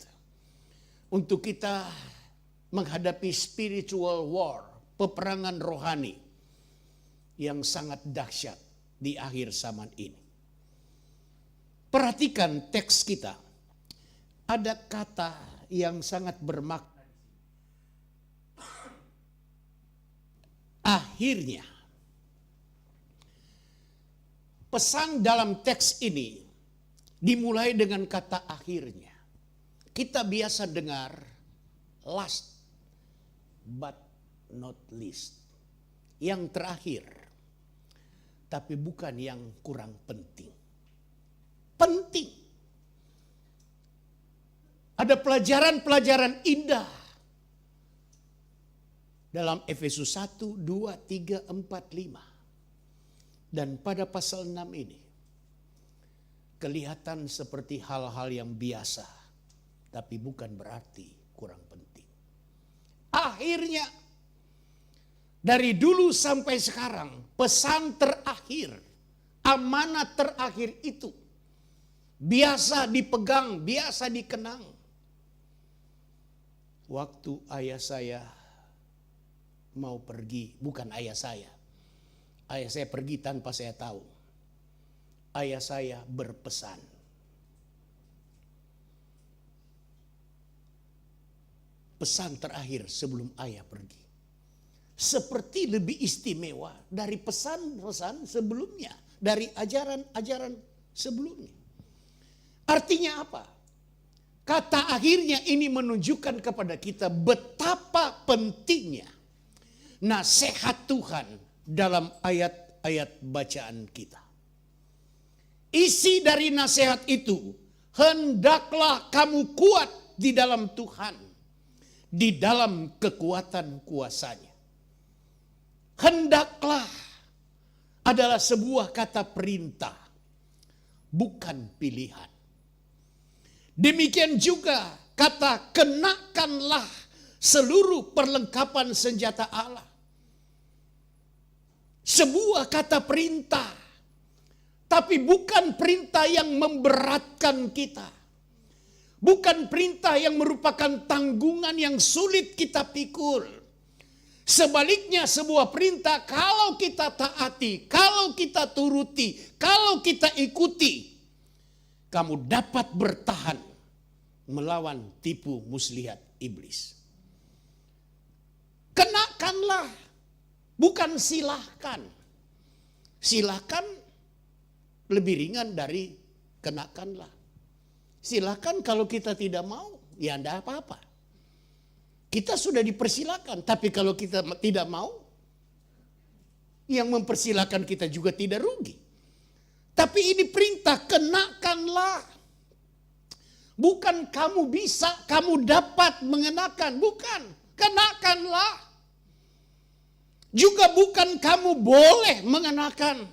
Untuk kita menghadapi spiritual war, peperangan rohani yang sangat dahsyat di akhir zaman ini. Perhatikan teks kita. Ada kata yang sangat bermakna. Akhirnya. Pesan dalam teks ini dimulai dengan kata akhirnya. Kita biasa dengar last but not least. Yang terakhir. Tapi bukan yang kurang penting. Penting. Ada pelajaran-pelajaran indah. Dalam Efesus 1, 2, 3, 4, 5. Dan pada pasal 6 ini. Kelihatan seperti hal-hal yang biasa. Tapi bukan berarti kurang penting. Akhirnya, dari dulu sampai sekarang, pesan terakhir, amanat terakhir itu, biasa dipegang, biasa dikenang. Waktu ayah saya mau pergi, bukan ayah saya pergi tanpa saya tahu. Ayah saya berpesan. Pesan terakhir sebelum ayah pergi. Seperti lebih istimewa dari pesan-pesan sebelumnya. Dari ajaran-ajaran sebelumnya. Artinya apa? Kata akhirnya ini menunjukkan kepada kita betapa pentingnya nasihat Tuhan dalam ayat-ayat bacaan kita. Isi dari nasihat itu, hendaklah kamu kuat di dalam Tuhan. Di dalam kekuatan kuasanya. Hendaklah adalah sebuah kata perintah, bukan pilihan. Demikian juga kata kenakanlah seluruh perlengkapan senjata Allah. Sebuah kata perintah, tapi bukan perintah yang memberatkan kita. Bukan perintah yang merupakan tanggungan yang sulit kita pikul. Sebaliknya sebuah perintah kalau kita taati, kalau kita turuti, kalau kita ikuti, kamu dapat bertahan melawan tipu muslihat iblis. Kenakanlah, bukan silahkan. Silahkan lebih ringan dari kenakanlah. Silahkan kalau kita tidak mau, ya tidak apa-apa. Kita sudah dipersilakan, tapi kalau kita tidak mau, yang mempersilakan kita juga tidak rugi. Tapi ini perintah, kenakanlah. Bukan kamu bisa, kamu dapat mengenakan, bukan. Kenakanlah. Juga bukan kamu boleh mengenakan.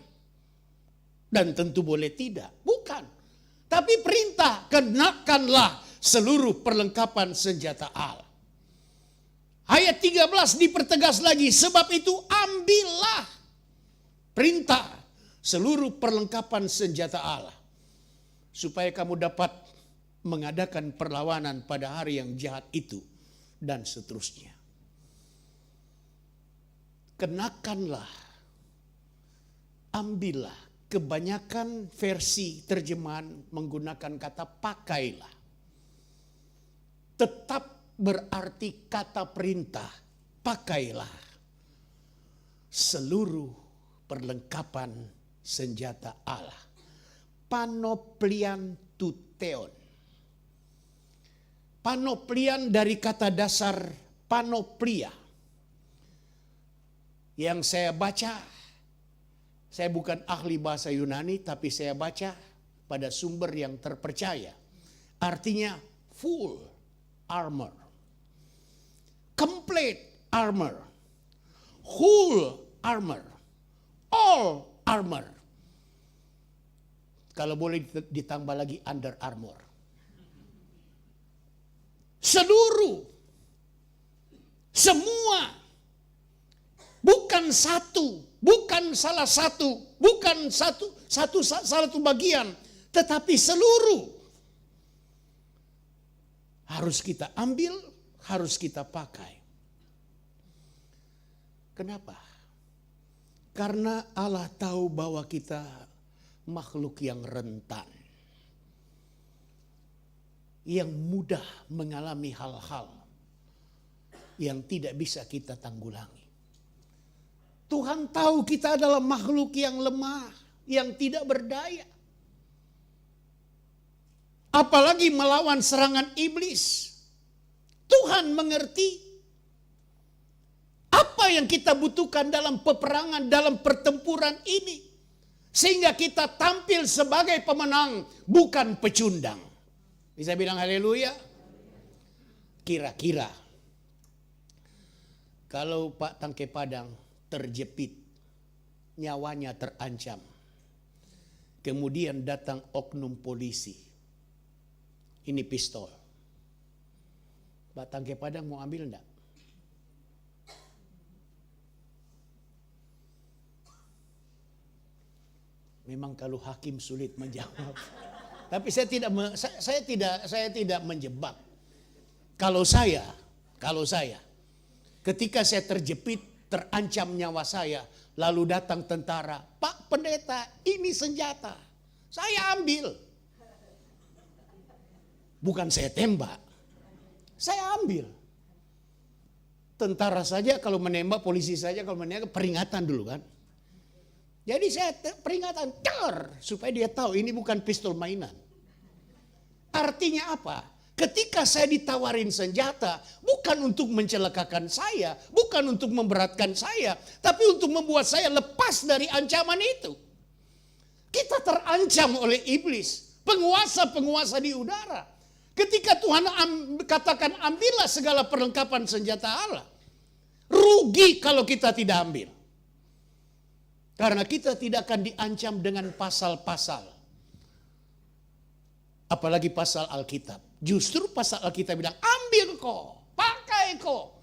Dan tentu boleh tidak, bukan. Tapi perintah, kenakanlah seluruh perlengkapan senjata Allah. Ayat 13 dipertegas lagi, sebab itu ambillah perintah seluruh perlengkapan senjata Allah. Supaya kamu dapat mengadakan perlawanan pada hari yang jahat itu dan seterusnya. Kenakanlah, ambillah. Kebanyakan versi terjemahan menggunakan kata pakailah. Tetap berarti kata perintah, pakailah seluruh perlengkapan senjata Allah. Panoplian tuteon. Panoplian dari kata dasar panoplia. Yang saya baca, saya bukan ahli bahasa Yunani, tapi saya baca pada sumber yang terpercaya. Artinya full armor. Complete armor, whole armor, all armor. Kalau boleh ditambah lagi under armor. Seluruh, semua, bukan satu, bukan salah satu, bukan satu bagian, tetapi seluruh. Harus kita ambil, harus kita pakai. Kenapa? Karena Allah tahu bahwa kita makhluk yang rentan. Yang mudah mengalami hal-hal yang tidak bisa kita tanggulangi. Tuhan tahu kita adalah makhluk yang lemah, yang tidak berdaya. Apalagi melawan serangan iblis. Tuhan mengerti apa yang kita butuhkan dalam peperangan, dalam pertempuran ini. Sehingga kita tampil sebagai pemenang, bukan pecundang. Bisa bilang haleluya? Kira-kira kalau Pak Tangke Padang terjepit, nyawanya terancam. Kemudian datang oknum polisi. Ini pistol. Pak Tangke Padang mau ambil enggak? Memang kalau hakim sulit menjawab. Tapi saya tidak menjebak. Kalau saya ketika saya terjepit, terancam nyawa saya, lalu datang tentara, Pak Pendeta, ini senjata. Saya ambil. Bukan saya tembak. Saya ambil. Tentara saja kalau menembak, polisi saja kalau menembak, peringatan dulu kan. Jadi saya peringatan, supaya dia tahu ini bukan pistol mainan. Artinya apa? Ketika saya ditawarin senjata, bukan untuk mencelakakan saya, bukan untuk memberatkan saya, tapi untuk membuat saya lepas dari ancaman itu. Kita terancam oleh iblis, penguasa-penguasa di udara. Ketika Tuhan katakan ambillah segala perlengkapan senjata Allah, rugi kalau kita tidak ambil. Karena kita tidak akan diancam dengan pasal-pasal. Apalagi pasal Alkitab. Justru pasal Alkitab bilang, ambil kok, pakai kok.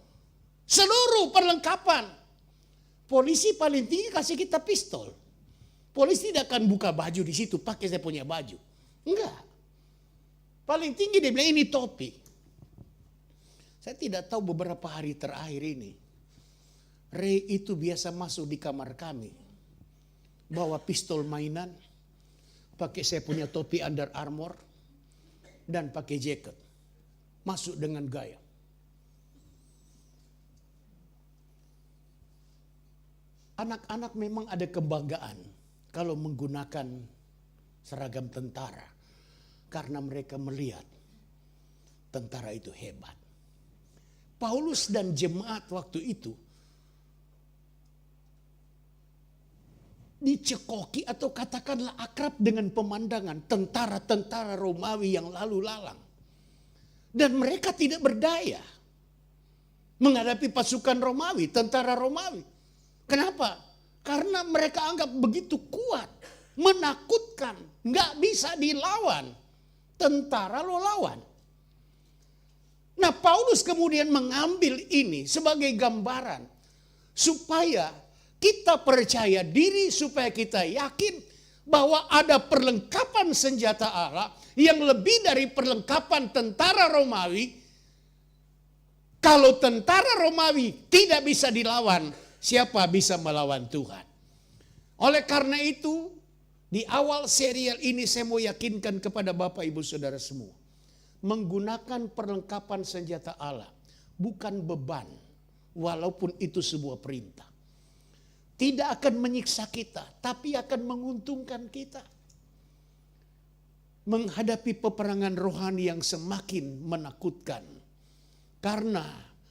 Seluruh perlengkapan. Polisi paling tinggi kasih kita pistol. Polisi tidak akan buka baju di situ, pakai saya punya baju. Enggak. Paling tinggi dia bilang, ini topi. Saya tidak tahu beberapa hari terakhir ini. Ray itu biasa masuk di kamar kami, bawa pistol mainan, pakai saya punya topi Under Armour, dan pakai jaket. Masuk dengan gaya. Anak-anak memang ada kebanggaan kalau menggunakan seragam tentara. Karena mereka melihat tentara itu hebat. Paulus dan jemaat waktu itu dicekoki atau katakanlah akrab dengan pemandangan tentara-tentara Romawi yang lalu lalang. Dan mereka tidak berdaya menghadapi pasukan Romawi, tentara Romawi. Kenapa? Karena mereka anggap begitu kuat, menakutkan, nggak bisa dilawan. Tentara lo lawan. Nah, Paulus kemudian mengambil ini sebagai gambaran supaya kita percaya diri, supaya kita yakin bahwa ada perlengkapan senjata Allah yang lebih dari perlengkapan tentara Romawi. Kalau tentara Romawi tidak bisa dilawan, siapa bisa melawan Tuhan? Oleh karena itu, di awal serial ini saya mau yakinkan kepada Bapak Ibu Saudara semua. Menggunakan perlengkapan senjata Allah bukan beban, walaupun itu sebuah perintah. Tidak akan menyiksa kita, tapi akan menguntungkan kita. Menghadapi peperangan rohani yang semakin menakutkan. Karena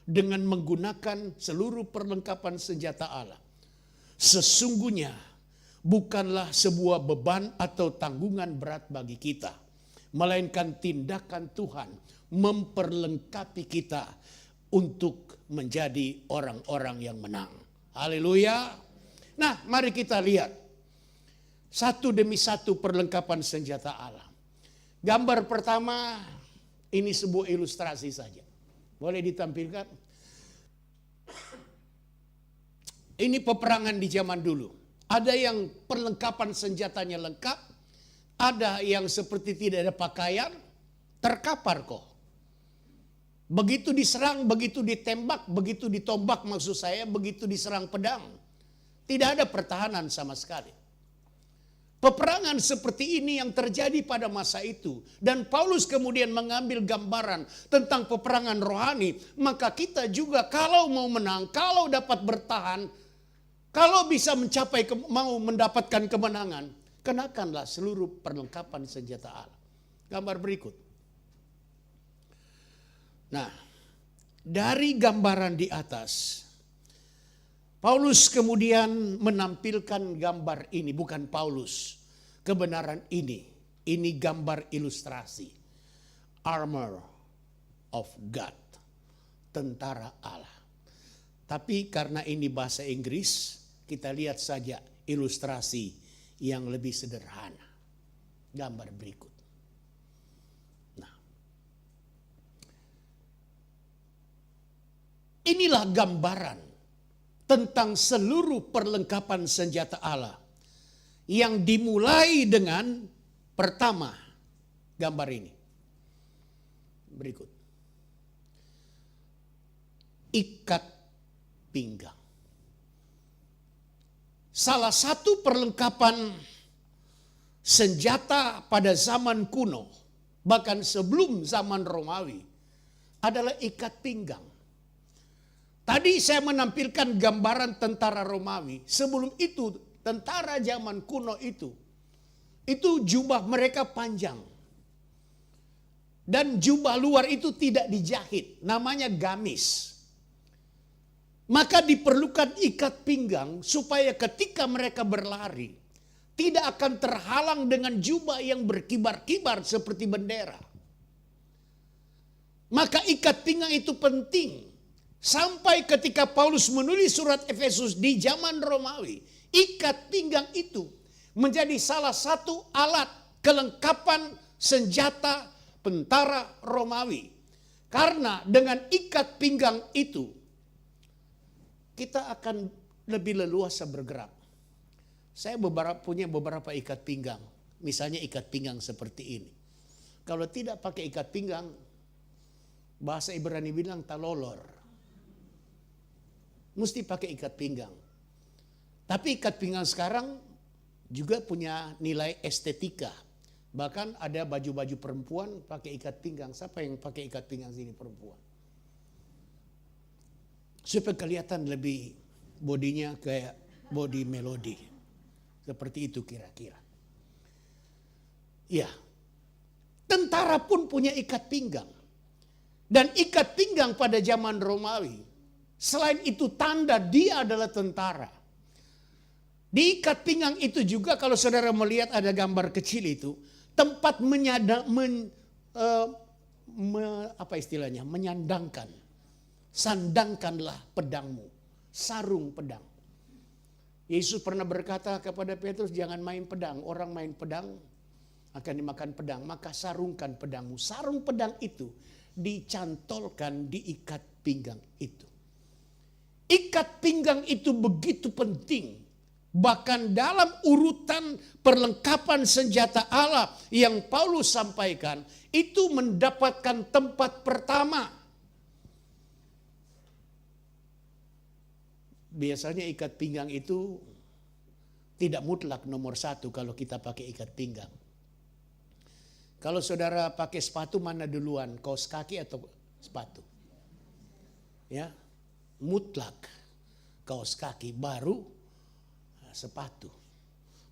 dengan menggunakan seluruh perlengkapan senjata Allah, sesungguhnya bukanlah sebuah beban atau tanggungan berat bagi kita, melainkan tindakan Tuhan memperlengkapi kita untuk menjadi orang-orang yang menang. Haleluya. Nah, mari kita lihat satu demi satu perlengkapan senjata Allah. Gambar pertama, ini sebuah ilustrasi saja. Boleh ditampilkan? Ini peperangan di zaman dulu. Ada yang perlengkapan senjatanya lengkap, ada yang seperti tidak ada pakaian, terkapar kok. Begitu diserang, begitu ditembak, begitu ditombak maksud saya, begitu diserang pedang. Tidak ada pertahanan sama sekali. Peperangan seperti ini yang terjadi pada masa itu. Dan Paulus kemudian mengambil gambaran tentang peperangan rohani. Maka kita juga kalau mau menang, kalau dapat bertahan, kalau bisa mau mendapatkan kemenangan, kenakanlah seluruh perlengkapan senjata Allah. Gambar berikut. Nah, dari gambaran di atas, Paulus kemudian menampilkan gambar ini, bukan Paulus. Kebenaran ini gambar ilustrasi. Armor of God, tentara Allah. Tapi karena ini bahasa Inggris, kita lihat saja ilustrasi yang lebih sederhana. Gambar berikut. Nah, inilah gambaran tentang seluruh perlengkapan senjata Allah yang dimulai dengan pertama, gambar ini. Berikut. Ikat pinggang. Salah satu perlengkapan senjata pada zaman kuno, bahkan sebelum zaman Romawi, adalah ikat pinggang. Tadi saya menampilkan gambaran tentara Romawi. Sebelum itu, tentara zaman kuno itu jubah mereka panjang. Dan jubah luar itu tidak dijahit, namanya gamis. Maka diperlukan ikat pinggang supaya ketika mereka berlari, tidak akan terhalang dengan jubah yang berkibar-kibar seperti bendera. Maka ikat pinggang itu penting. Sampai ketika Paulus menulis surat Efesus di zaman Romawi, ikat pinggang itu menjadi salah satu alat kelengkapan senjata tentara Romawi. Karena dengan ikat pinggang itu, kita akan lebih leluasa bergerak. Saya punya beberapa ikat pinggang. Misalnya ikat pinggang seperti ini. Kalau tidak pakai ikat pinggang, bahasa Ibrani bilang talolor. mesti pakai ikat pinggang. Tapi ikat pinggang sekarang juga punya nilai estetika. Bahkan ada baju-baju perempuan pakai ikat pinggang. Siapa yang pakai ikat pinggang sini perempuan? Supaya kelihatan lebih bodinya kayak body melody. Seperti itu kira-kira. Ya, tentara pun punya ikat pinggang. Dan ikat pinggang pada zaman Romawi, selain itu tanda dia adalah tentara. Di ikat pinggang itu juga kalau saudara melihat ada gambar kecil itu, tempat menyandangkan. Sandangkanlah pedangmu, sarung pedang. Yesus pernah berkata kepada Petrus, jangan main pedang. Orang main pedang akan dimakan pedang. Maka sarungkan pedangmu. Sarung pedang itu dicantolkan di ikat pinggang itu. Ikat pinggang itu begitu penting. Bahkan dalam urutan perlengkapan senjata Allah yang Paulus sampaikan, itu mendapatkan tempat pertama. Biasanya ikat pinggang itu tidak mutlak nomor satu kalau kita pakai ikat pinggang. Kalau saudara pakai sepatu mana duluan, kaos kaki atau sepatu? Ya, mutlak kaos kaki baru sepatu.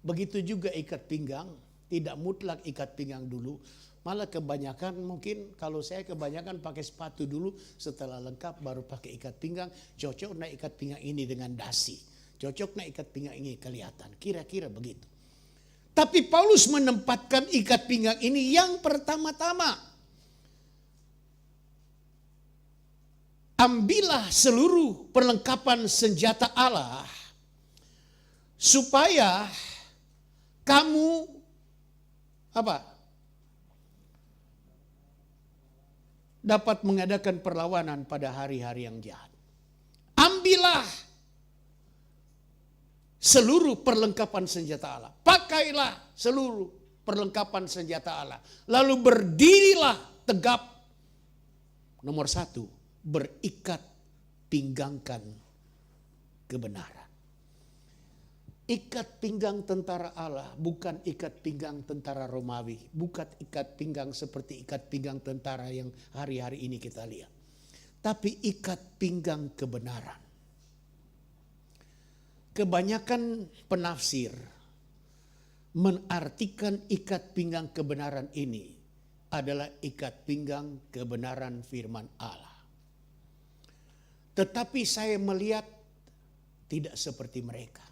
Begitu juga ikat pinggang, tidak mutlak ikat pinggang dulu. Malah kebanyakan mungkin kalau saya kebanyakan pakai sepatu dulu, setelah lengkap baru pakai ikat pinggang. Cocok naik ikat pinggang ini dengan dasi. Cocok naik ikat pinggang ini kelihatan. Kira-kira begitu. Tapi Paulus menempatkan ikat pinggang ini yang pertama-tama. Ambillah seluruh perlengkapan senjata Allah supaya kamu dapat mengadakan perlawanan pada hari-hari yang jahat. Ambillah seluruh perlengkapan senjata Allah. Pakailah seluruh perlengkapan senjata Allah. Lalu berdirilah tegap. Nomor satu, berikat pinggangkan kebenaran. Ikat pinggang tentara Allah bukan ikat pinggang tentara Romawi. Bukan ikat pinggang seperti ikat pinggang tentara yang hari-hari ini kita lihat. Tapi ikat pinggang kebenaran. Kebanyakan penafsir mengartikan ikat pinggang kebenaran ini adalah ikat pinggang kebenaran firman Allah. Tetapi saya melihat tidak seperti mereka.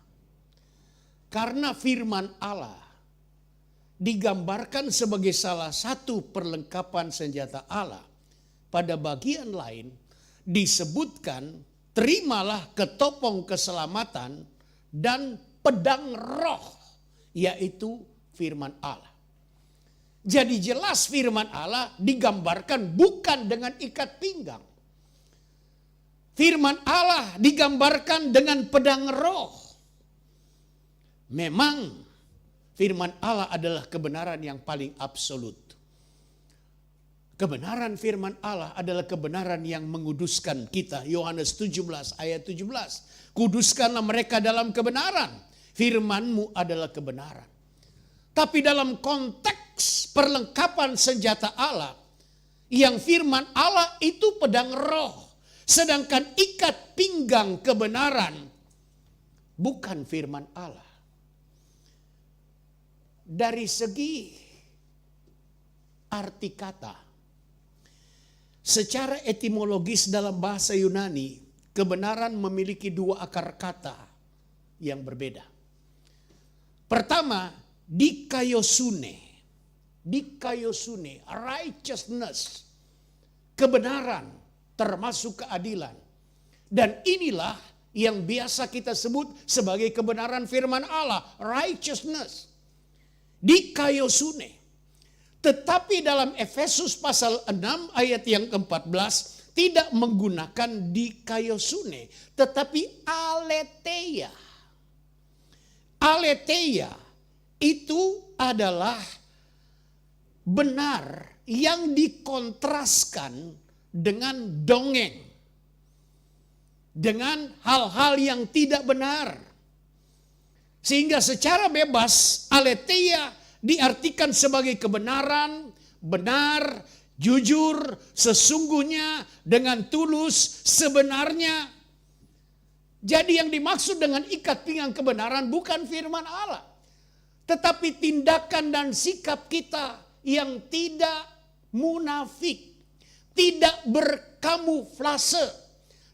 Karena firman Allah digambarkan sebagai salah satu perlengkapan senjata Allah. Pada bagian lain disebutkan terimalah ketopong keselamatan dan pedang roh, yaitu firman Allah. Jadi jelas firman Allah digambarkan bukan dengan ikat pinggang. Firman Allah digambarkan dengan pedang roh. Memang firman Allah adalah kebenaran yang paling absolut. Kebenaran firman Allah adalah kebenaran yang menguduskan kita. Yohanes 17 ayat 17. Kuduskanlah mereka dalam kebenaran. Firman-Mu adalah kebenaran. Tapi dalam konteks perlengkapan senjata Allah, yang firman Allah itu pedang roh. Sedangkan ikat pinggang kebenaran bukan firman Allah. Dari segi arti kata, secara etimologis dalam bahasa Yunani, kebenaran memiliki dua akar kata yang berbeda. Pertama, dikaiosune, righteousness, kebenaran termasuk keadilan. Dan inilah yang biasa kita sebut sebagai kebenaran firman Allah, righteousness. Dikaiosune. Tetapi dalam Efesus pasal 6 ayat yang ke-14 tidak menggunakan dikaiosune, tetapi aletheia. Aletheia itu adalah benar yang dikontraskan dengan dongeng. dengan hal-hal yang tidak benar. Sehingga secara bebas aletheia diartikan sebagai kebenaran, benar, jujur, sesungguhnya, dengan tulus, sebenarnya. Jadi yang dimaksud dengan ikat pinggang kebenaran bukan firman Allah, tetapi tindakan dan sikap kita yang tidak munafik, tidak berkamuflase,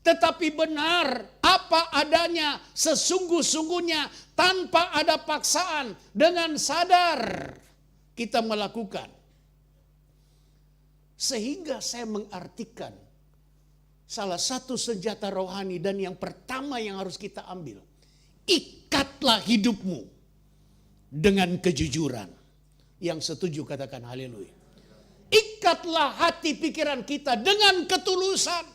tetapi benar apa adanya, sesungguh-sungguhnya, tanpa ada paksaan, dengan sadar kita melakukan. Sehingga saya mengartikan salah satu senjata rohani dan yang pertama yang harus kita ambil, ikatlah hidupmu dengan kejujuran. Yang setuju katakan haleluya. Ikatlah hati pikiran kita dengan ketulusan.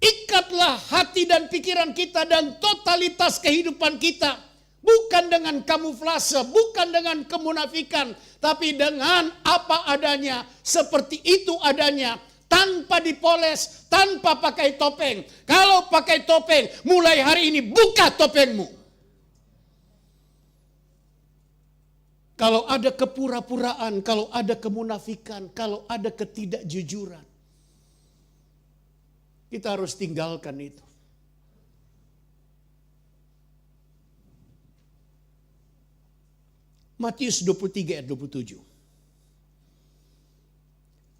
Ikatlah hati dan pikiran kita dan totalitas kehidupan kita. Bukan dengan kamuflase, bukan dengan kemunafikan. Tapi dengan apa adanya, seperti itu adanya. Tanpa dipoles, tanpa pakai topeng. Kalau pakai topeng, mulai hari ini buka topengmu. Kalau ada kepura-puraan, kalau ada kemunafikan, kalau ada ketidakjujuran, kita harus tinggalkan itu. Matius 23 ayat 27.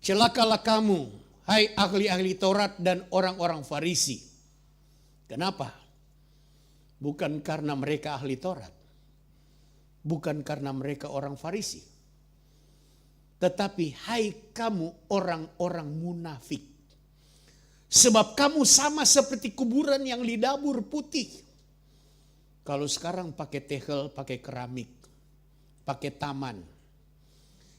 Celakalah kamu, hai ahli-ahli Taurat dan orang-orang Farisi. Kenapa? Bukan karena mereka ahli Taurat. Bukan karena mereka orang Farisi. Tetapi hai kamu orang-orang munafik. Sebab kamu sama seperti kuburan yang didabur putih. Kalau sekarang pakai tegel, pakai keramik, pakai taman.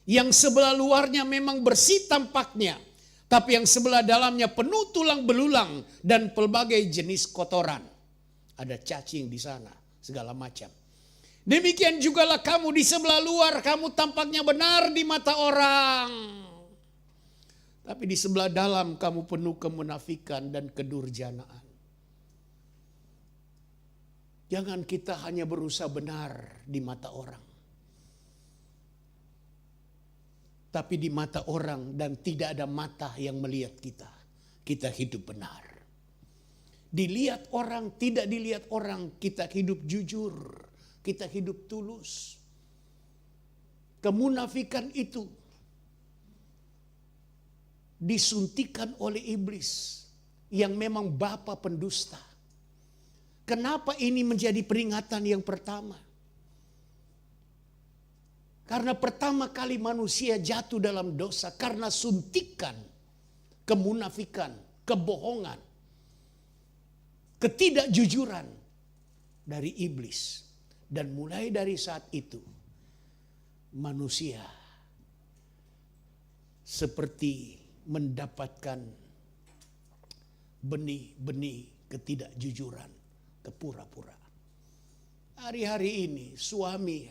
Yang sebelah luarnya memang bersih tampaknya, tapi yang sebelah dalamnya penuh tulang belulang dan pelbagai jenis kotoran. Ada cacing di sana, segala macam. Demikian jugalah kamu di sebelah luar, kamu tampaknya benar di mata orang. Tapi di sebelah dalam kamu penuh kemunafikan dan kedurjanaan. Jangan kita hanya berusaha benar di mata orang. Tapi di mata orang dan tidak ada mata yang melihat kita. Kita hidup benar. Dilihat orang, tidak dilihat orang, kita hidup jujur. Kita hidup tulus. Kemunafikan itu disuntikan oleh iblis yang memang bapa pendusta. Kenapa ini menjadi peringatan yang pertama? Karena pertama kali manusia jatuh dalam dosa karena suntikan kemunafikan, kebohongan, ketidakjujuran dari iblis. Dan mulai dari saat itu manusia seperti mendapatkan benih-benih ketidakjujuran, kepura-puraan. Hari-hari ini suami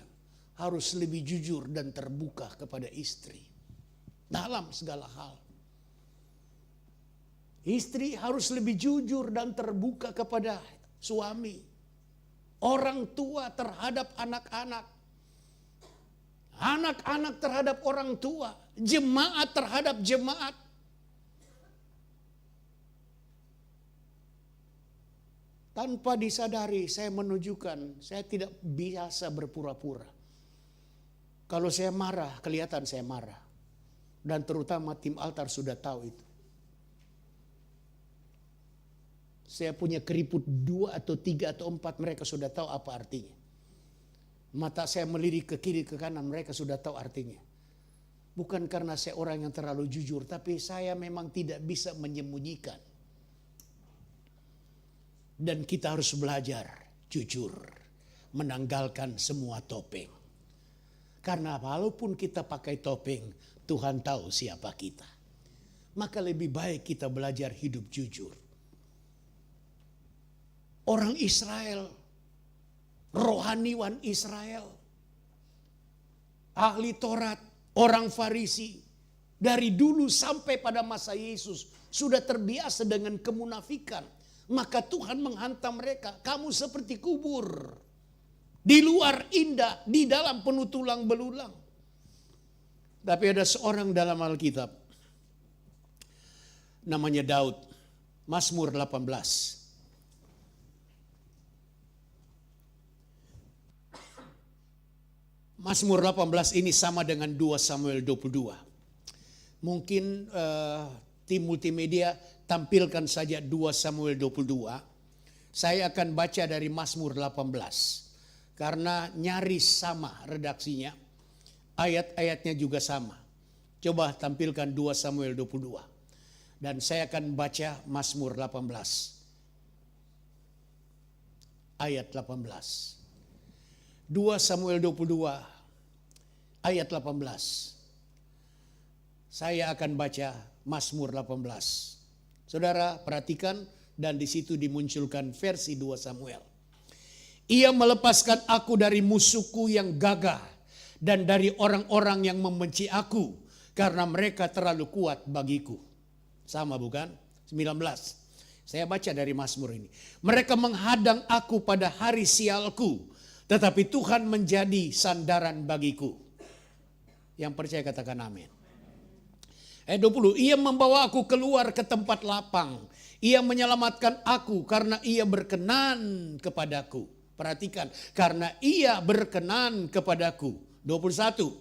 harus lebih jujur dan terbuka kepada istri dalam segala hal. Istri harus lebih jujur dan terbuka kepada suami. Orang tua terhadap anak-anak. Anak-anak terhadap orang tua. Jemaat terhadap jemaat. Tanpa disadari saya menunjukkan saya tidak biasa berpura-pura. Kalau saya marah, kelihatan saya marah. Dan terutama tim altar sudah tahu itu. Saya punya keriput 2 atau 3 atau 4, mereka sudah tahu apa artinya. Mata saya melirik ke kiri ke kanan, mereka sudah tahu artinya. Bukan karena saya orang yang terlalu jujur, tapi saya memang tidak bisa menyembunyikan. Dan kita harus belajar jujur, menanggalkan semua topeng. Karena walaupun kita pakai topeng, Tuhan tahu siapa kita. Maka lebih baik kita belajar hidup jujur. Orang Israel, rohaniwan Israel, ahli Taurat, orang Farisi, dari dulu sampai pada masa Yesus, sudah terbiasa dengan kemunafikan. Maka Tuhan menghantam mereka. Kamu seperti kubur. Di luar indah, di dalam penuh tulang belulang. Tapi ada seorang dalam Alkitab. Namanya Daud. Mazmur 18. Mazmur 18 ini sama dengan 2 Samuel 22. Mungkin tim multimedia tampilkan saja 2 Samuel 22. Saya akan baca dari Mazmur 18. Karena nyaris sama redaksinya. Ayat-ayatnya juga sama. Coba tampilkan 2 Samuel 22. Dan saya akan baca Mazmur 18. Ayat 18. 2 Samuel 22 ayat 18. Saya akan baca Mazmur 18. Saudara perhatikan dan di situ dimunculkan versi 2 Samuel. Ia melepaskan aku dari musuhku yang gagah dan dari orang-orang yang membenci aku karena mereka terlalu kuat bagiku. Sama bukan? 19. Saya baca dari Mazmur ini. Mereka menghadang aku pada hari sialku, tetapi Tuhan menjadi sandaran bagiku. Yang percaya katakan amin. Ayat 20, ia membawa aku keluar ke tempat lapang. Ia menyelamatkan aku karena ia berkenan kepadaku. Perhatikan, karena ia berkenan kepadaku. 21,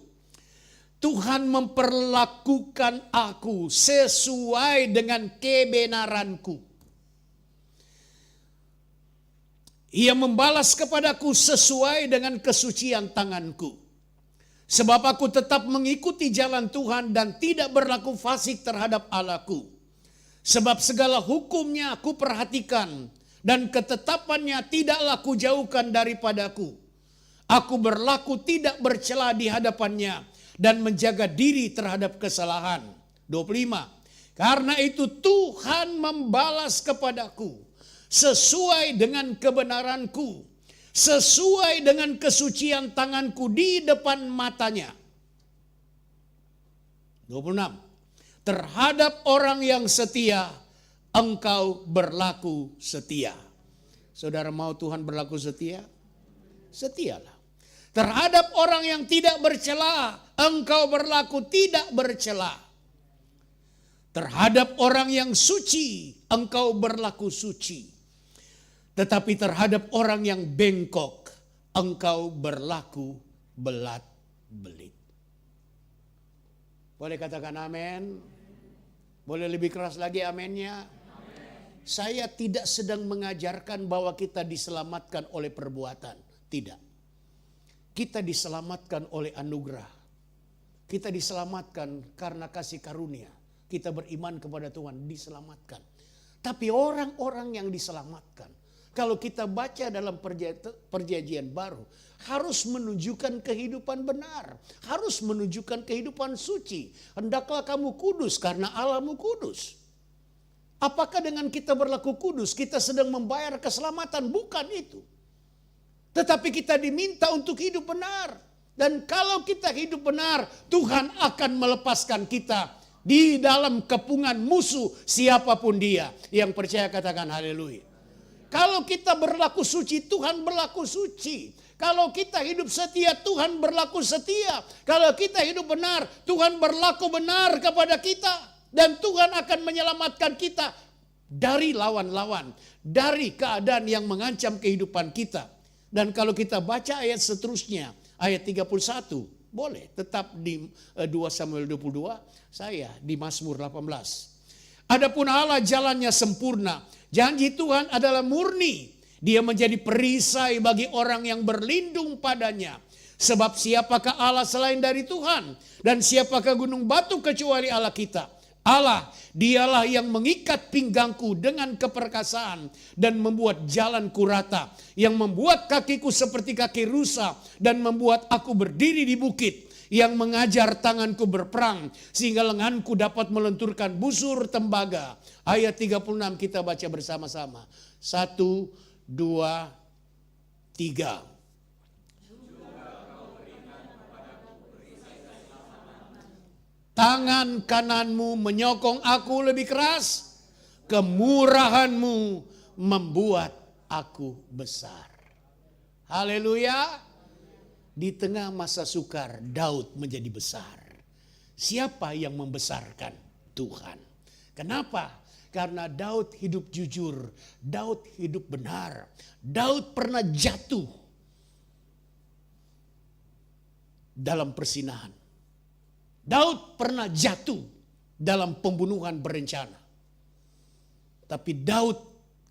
Tuhan memperlakukan aku sesuai dengan kebenaranku. Ia membalas kepadaku sesuai dengan kesucian tanganku. Sebab aku tetap mengikuti jalan Tuhan dan tidak berlaku fasik terhadap Allahku. Sebab segala hukumnya aku perhatikan dan ketetapannya tidaklah kujauhkan daripadaku. Aku berlaku tidak bercela di hadapannya dan menjaga diri terhadap kesalahan. 25. Karena itu Tuhan membalas kepadaku sesuai dengan kebenaranku, sesuai dengan kesucian tanganku di depan matanya. 26. Terhadap orang yang setia, engkau berlaku setia. Saudara mau Tuhan berlaku setia? Setialah. Terhadap orang yang tidak bercela, engkau berlaku tidak bercela. Terhadap orang yang suci, engkau berlaku suci. Tetapi terhadap orang yang bengkok, engkau berlaku belat-belit. Boleh katakan amin? Boleh lebih keras lagi aminnya? Amen. Saya tidak sedang mengajarkan bahwa kita diselamatkan oleh perbuatan. Tidak. Kita diselamatkan oleh anugerah. Kita diselamatkan karena kasih karunia. Kita beriman kepada Tuhan, diselamatkan. Tapi orang-orang yang diselamatkan, kalau kita baca dalam perjanjian baru, harus menunjukkan kehidupan benar. Harus menunjukkan kehidupan suci. Hendaklah kamu kudus karena Allahmu kudus. Apakah dengan kita berlaku kudus, kita sedang membayar keselamatan? Bukan itu. Tetapi kita diminta untuk hidup benar. Dan kalau kita hidup benar, Tuhan akan melepaskan kita di dalam kepungan musuh siapapun dia. Yang percaya katakan haleluya. Kalau kita berlaku suci, Tuhan berlaku suci. Kalau kita hidup setia, Tuhan berlaku setia. Kalau kita hidup benar, Tuhan berlaku benar kepada kita. Dan Tuhan akan menyelamatkan kita dari lawan-lawan. Dari keadaan yang mengancam kehidupan kita. Dan kalau kita baca ayat seterusnya, ayat 31, boleh tetap di 2 Samuel 22, saya di Mazmur 18. Adapun Allah jalannya sempurna. Janji Tuhan adalah murni. Dia menjadi perisai bagi orang yang berlindung padanya. Sebab siapakah Allah selain dari Tuhan? Dan siapakah gunung batu kecuali Allah kita? Allah, dialah yang mengikat pinggangku dengan keperkasaan dan membuat jalanku rata. Yang membuat kakiku seperti kaki rusa dan membuat aku berdiri di bukit. Yang mengajar tanganku berperang sehingga lenganku dapat melenturkan busur tembaga. Ayat 36 kita baca bersama-sama. 1, 2, 3. Tangan kananmu menyokong aku lebih keras. Kemurahanmu membuat aku besar. Haleluya. Di tengah masa sukar, Daud menjadi besar. Siapa yang membesarkan? Tuhan. Kenapa? Karena Daud hidup jujur, Daud hidup benar. Daud pernah jatuh dalam persinahan. Daud pernah jatuh dalam pembunuhan berencana. Tapi Daud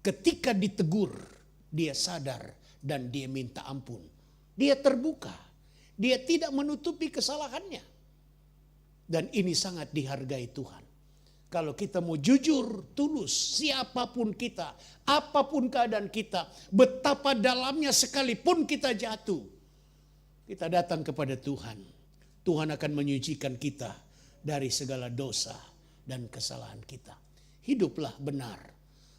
ketika ditegur, dia sadar dan dia minta ampun. Dia terbuka, dia tidak menutupi kesalahannya. Dan ini sangat dihargai Tuhan. Kalau kita mau jujur, tulus, siapapun kita, apapun keadaan kita, betapa dalamnya sekalipun kita jatuh, kita datang kepada Tuhan. Tuhan akan menyucikan kita dari segala dosa dan kesalahan kita. Hiduplah benar,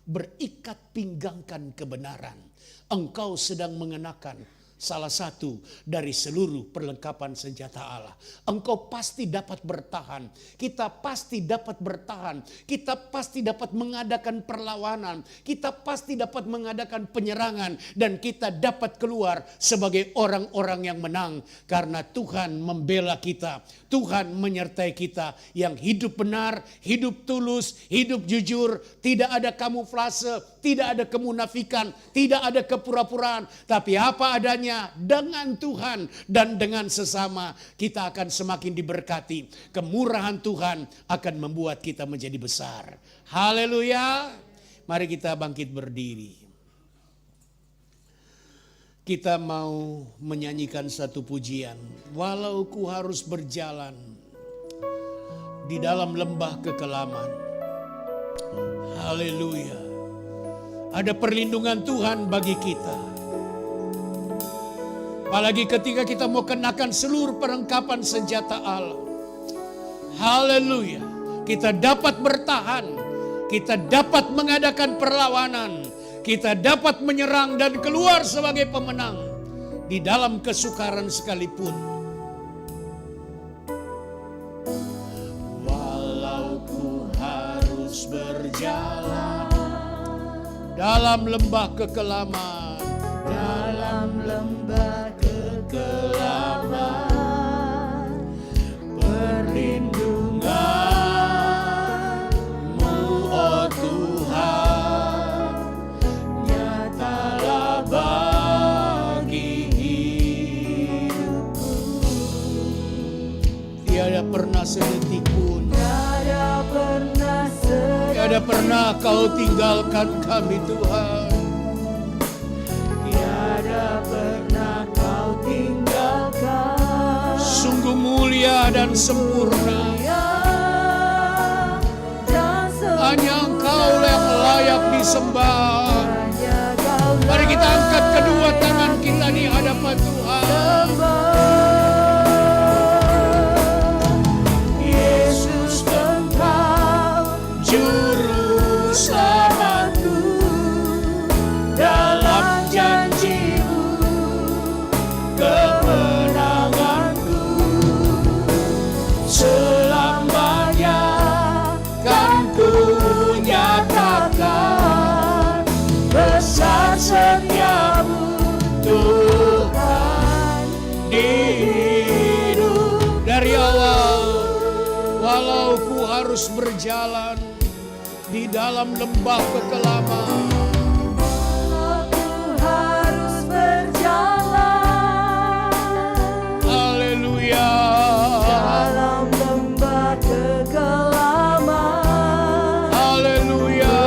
berikat pinggangkan kebenaran. Engkau sedang mengenakan salah satu dari seluruh perlengkapan senjata Allah. Engkau pasti dapat bertahan. Kita pasti dapat bertahan. Kita pasti dapat mengadakan perlawanan. Kita pasti dapat mengadakan penyerangan. Dan kita dapat keluar sebagai orang-orang yang menang. Karena Tuhan membela kita. Tuhan menyertai kita yang hidup benar, hidup tulus, hidup jujur. Tidak ada kamuflase, tidak ada kemunafikan, tidak ada kepura-puraan. Tapi apa adanya dengan Tuhan dan dengan sesama kita akan semakin diberkati. Kemurahan Tuhan akan membuat kita menjadi besar. Haleluya. Mari kita bangkit berdiri. Kita mau menyanyikan satu pujian. Walau ku harus berjalan di dalam lembah kekelaman. Haleluya. Ada perlindungan Tuhan bagi kita. Apalagi ketika kita mau kenakan seluruh perlengkapan senjata Allah. Haleluya. Kita dapat bertahan. Kita dapat mengadakan perlawanan. Kita dapat menyerang dan keluar sebagai pemenang. Di dalam kesukaran sekalipun. Walau ku harus berjalan dalam lembah kekelaman. Dalam lembah kekelaman, perlindungan-Mu, oh Tuhan, nyatalah bagi hidupku. Tiada pernah sedetik pun, tiada pernah Kau tinggalkan kami Tuhan. Sungguh mulia dan sempurna. Hanya Engkau yang layak disembah. Mari kita angkat kedua tangan kita di hadapan Tuhan. Yesus Engkau juru selamatku, dalam janji-Mu kemenanganku, selamanya kan ku nyatakan besar setia-Mu Tuhan di hidup. Dari awal, walau ku harus berjalan di dalam lembah kekelaman, dalam lembah kekelaman. Haleluya.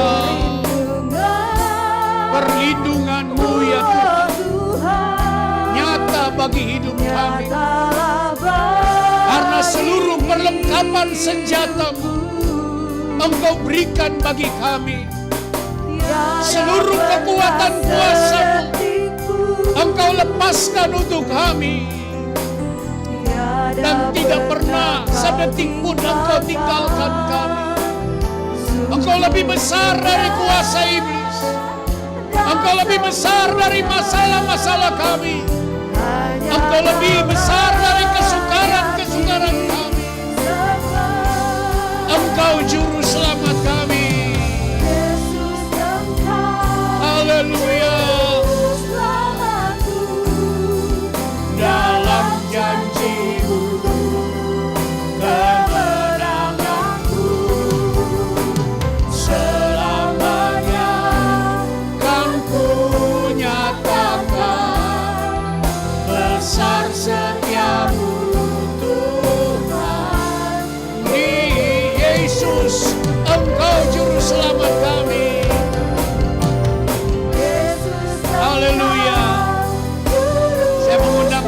Perlindungan-Mu ya Tuhan, nyata bagi hidup kami. Karena seluruh perlengkapan senjata-Mu Engkau berikan bagi kami. Seluruh kekuatan kuasa-Mu Engkau lepaskan untuk kami. Dan tidak pernah sedetik pun Engkau tinggalkan kami. Engkau lebih besar dari kuasa iblis. Engkau lebih besar dari masalah-masalah kami. Engkau lebih besar dari kesukaran-kesukaran kami.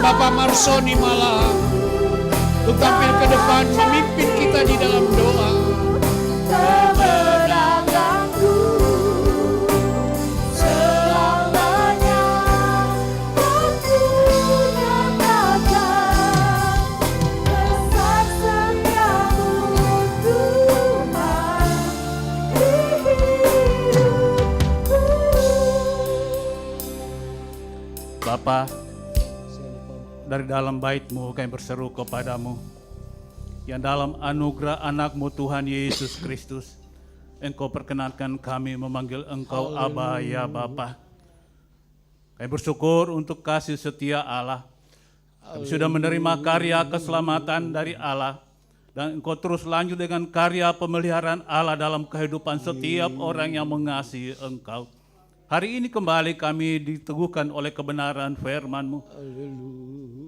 Bapak Marsoni malah untuk tampil ke depan memimpin kita di dalam doa. Kemenanganku selamanya aku nyatakan kesaksianmu Tuhan di hidupku. Bapa, dari dalam bait-Mu kami berseru kepadamu, yang dalam anugerah anak-Mu Tuhan Yesus Kristus, Engkau perkenankan kami memanggil Engkau Aba ya Bapa. Kami bersyukur untuk kasih setia Allah. Kami sudah menerima karya keselamatan dari Allah, dan Engkau terus lanjut dengan karya pemeliharaan Allah dalam kehidupan setiap orang yang mengasihi Engkau. Hari ini kembali kami diteguhkan oleh kebenaran firman-Mu.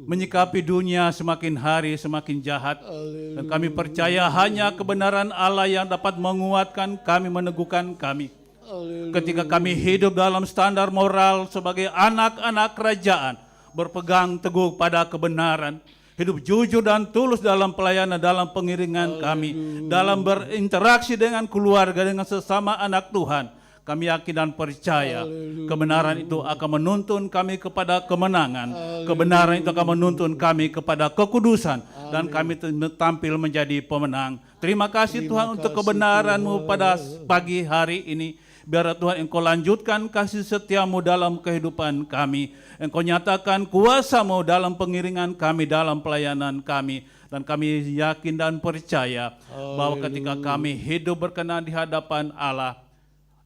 Menyikapi dunia semakin hari semakin jahat. Dan kami percaya hanya kebenaran Allah yang dapat menguatkan kami, meneguhkan kami. Ketika kami hidup dalam standar moral sebagai anak-anak kerajaan, berpegang teguh pada kebenaran, hidup jujur dan tulus dalam pelayanan, dalam pengiringan kami, dalam berinteraksi dengan keluarga, dengan sesama anak Tuhan. Kami yakin dan percaya kebenaran itu akan menuntun kami kepada kemenangan. Kebenaran itu akan menuntun kami kepada kekudusan. Dan kami tampil menjadi pemenang. Terima kasih Tuhan untuk kebenaran-Mu pada pagi hari ini. Biar Tuhan Engkau lanjutkan kasih setia-Mu dalam kehidupan kami. Engkau nyatakan kuasa-Mu dalam pengiringan kami, dalam pelayanan kami. Dan kami yakin dan percaya bahwa ketika kami hidup berkenan di hadapan Allah,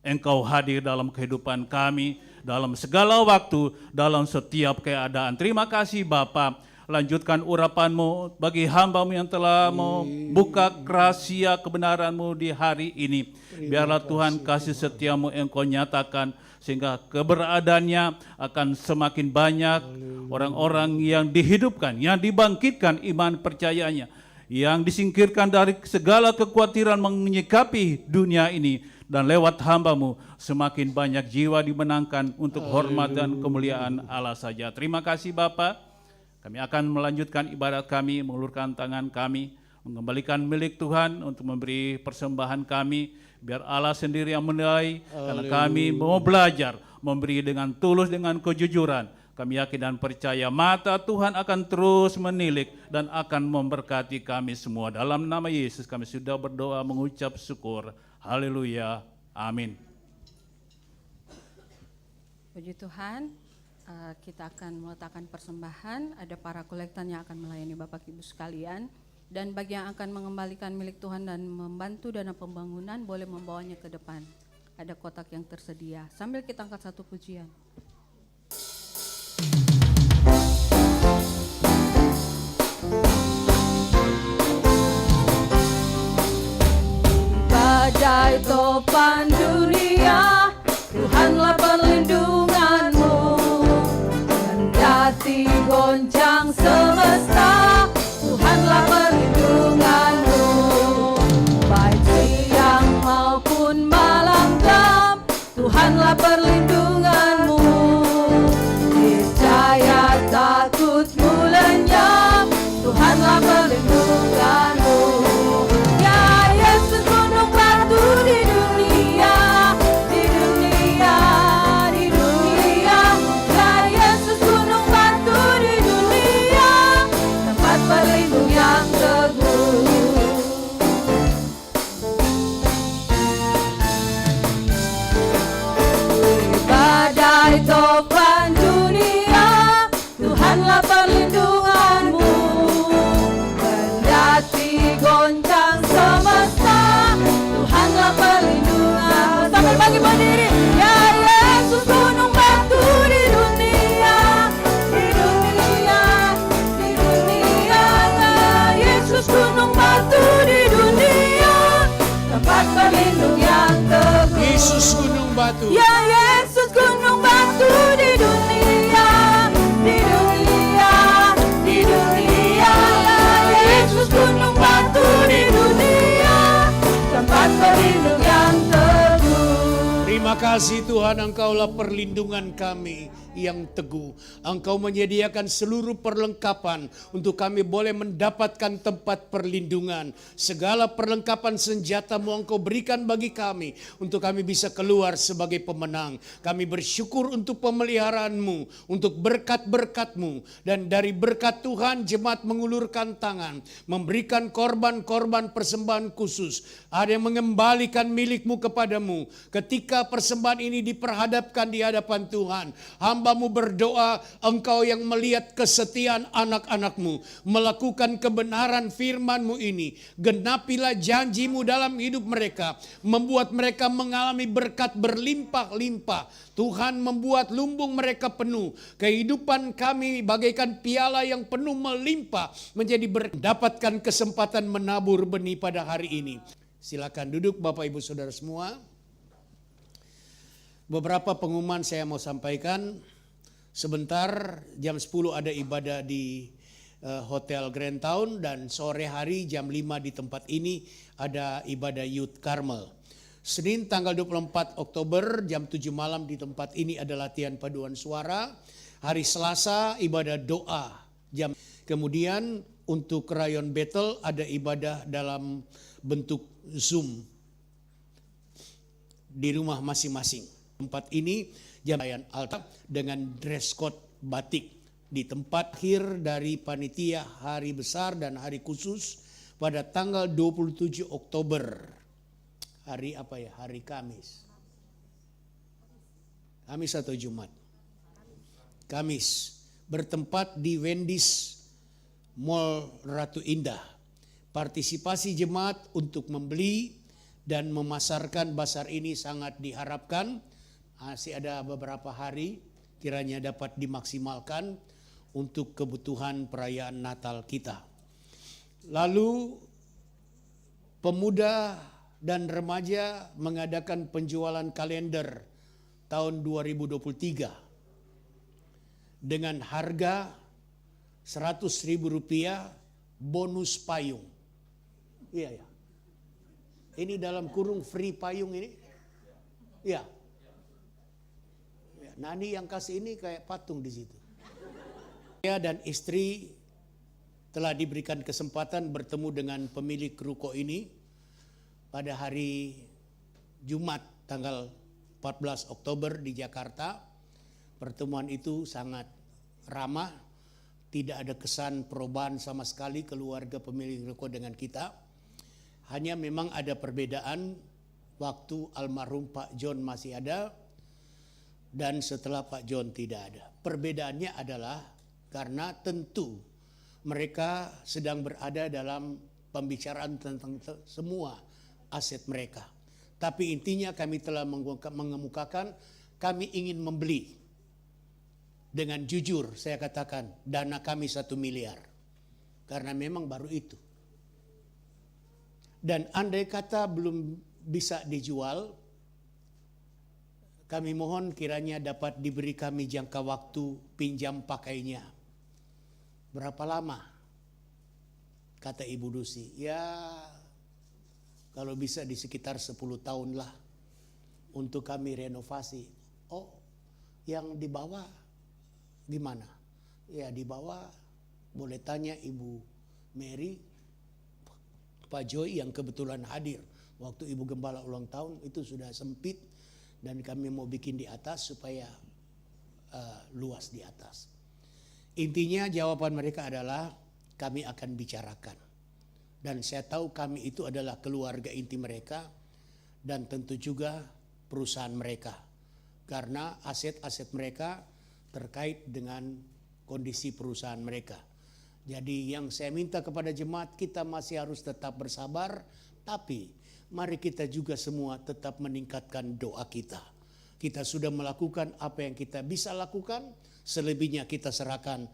Engkau hadir dalam kehidupan kami, dalam segala waktu, dalam setiap keadaan. Terima kasih Bapa. Lanjutkan urapan-Mu bagi hamba-Mu yang telah membuka rahasia kebenaran-Mu di hari ini. Biarlah Tuhan kasih setia-Mu Engkau nyatakan, sehingga keberadaannya akan semakin banyak orang-orang yang dihidupkan, yang dibangkitkan iman percayanya, yang disingkirkan dari segala kekhawatiran menyikapi dunia ini. Dan lewat hamba-Mu semakin banyak jiwa dimenangkan untuk hormat dan kemuliaan Allah saja. Terima kasih Bapa. Kami akan melanjutkan ibadat kami, mengulurkan tangan kami, mengembalikan milik Tuhan untuk memberi persembahan kami. Biar Allah sendiri yang menilai, karena kami mau belajar, memberi dengan tulus, dengan kejujuran. Kami yakin dan percaya mata Tuhan akan terus menilik dan akan memberkati kami semua. Dalam nama Yesus kami sudah berdoa mengucap syukur. Haleluya, amin. Puji Tuhan, kita akan meletakkan persembahan. Ada para kolektan yang akan melayani Bapak Ibu sekalian. Dan bagi yang akan mengembalikan milik Tuhan dan membantu dana pembangunan, boleh membawanya ke depan. Ada kotak yang tersedia. Sambil kita angkat satu pujian. Badai topan dunia, Tuhanlah perlindunganmu. Kendati goncang semesta, Tuhanlah perlindunganmu. Baik siang maupun malam gelap, Tuhanlah perlindunganmu. Niscaya takutmu lenyap, Tuhanlah perlindunganmu. Di dunia, di dunia, di dunia, ya Yesus gunung batu di dunia, tempat berlindung yang teguh. Badai topan dunia, Tuhanlah perlindunganmu. Kendati goncang semesta, Tuhanlah perlindunganmu. Sampai pagi berdiri, ya Yesus gunung batu di dunia, di dunia, di dunia, ya Yesus gunung batu di dunia, tempat berlindung yang teguh. Yesus gunung batu. Ya Yesus gunung batu di dunia, di dunia, kasih Tuhan, Engkaulah perlindungan kami yang teguh. Engkau menyediakan seluruh perlengkapan untuk kami boleh mendapatkan tempat perlindungan. Segala perlengkapan senjata-Mu Engkau berikan bagi kami untuk kami bisa keluar sebagai pemenang. Kami bersyukur untuk pemeliharaan-Mu, untuk berkat-berkat-Mu. Dan dari berkat Tuhan, jemaat mengulurkan tangan, memberikan korban-korban persembahan khusus. Ada yang mengembalikan milik-Mu kepadamu. Ketika persembahan ini diperhadapkan di hadapan Tuhan, hamba-Mu berdoa, Engkau yang melihat kesetiaan anak-anak-Mu, melakukan kebenaran firman-Mu ini, genapilah janji-Mu dalam hidup mereka, membuat mereka mengalami berkat berlimpah-limpah. Tuhan membuat lumbung mereka penuh. Kehidupan kami bagaikan piala yang penuh melimpah, menjadi mendapatkan kesempatan menabur benih pada hari ini. Silakan duduk Bapak Ibu Saudara semua. Beberapa pengumuman saya mau sampaikan. Sebentar jam 10 ada ibadah di Hotel Grand Town, dan sore hari jam 5 di tempat ini ada ibadah Youth Carmel. Senin tanggal 24 Oktober jam 7 malam di tempat ini ada latihan paduan suara. Hari Selasa ibadah doa jam. Kemudian untuk Rayon Battle ada ibadah dalam bentuk Zoom di rumah masing-masing. Tempat ini jam altar dengan dress code batik di tempat akhir dari panitia hari besar dan hari khusus pada tanggal 27 Oktober. Hari apa ya? Hari Kamis. Kamis atau Jumat? Kamis. Bertempat di Wendy's Mall Ratu Indah. Partisipasi jemaat untuk membeli dan memasarkan bazar ini sangat diharapkan. Masih ada beberapa hari kiranya dapat dimaksimalkan untuk kebutuhan perayaan Natal kita. Lalu pemuda dan remaja mengadakan penjualan kalender tahun 2023 dengan harga Rp100.000 bonus payung. Iya ya. Ini dalam kurung free payung ini. Iya. Nani yang kasih ini kayak patung di situ. Saya dan istri telah diberikan kesempatan bertemu dengan pemilik ruko ini pada hari Jumat tanggal 14 Oktober di Jakarta. Pertemuan itu sangat ramah, tidak ada kesan perubahan sama sekali keluarga pemilik ruko dengan kita. Hanya memang ada perbedaan waktu almarhum Pak John masih ada dan setelah Pak John tidak ada. Perbedaannya adalah karena tentu mereka sedang berada dalam pembicaraan tentang semua aset mereka. Tapi intinya kami telah mengemukakan kami ingin membeli. Dengan jujur saya katakan dana kami 1 miliar. Karena memang baru itu. Dan andai kata belum bisa dijual, kami mohon kiranya dapat diberi kami jangka waktu pinjam pakainya. Berapa lama? Kata Ibu Dusi, ya kalau bisa di sekitar 10 tahun lah untuk kami renovasi. Oh, yang di bawah gimana? Ya di bawah boleh tanya Ibu Mary, Pak Joy yang kebetulan hadir. Waktu Ibu Gembala ulang tahun itu sudah sempit. Dan kami mau bikin di atas supaya luas di atas. Intinya jawaban mereka adalah kami akan bicarakan. Dan saya tahu kami itu adalah keluarga inti mereka dan tentu juga perusahaan mereka. Karena aset-aset mereka terkait dengan kondisi perusahaan mereka. Jadi yang saya minta kepada jemaat, kita masih harus tetap bersabar, tapi mari kita juga semua tetap meningkatkan doa kita. Kita sudah melakukan apa yang kita bisa lakukan, selebihnya kita serahkan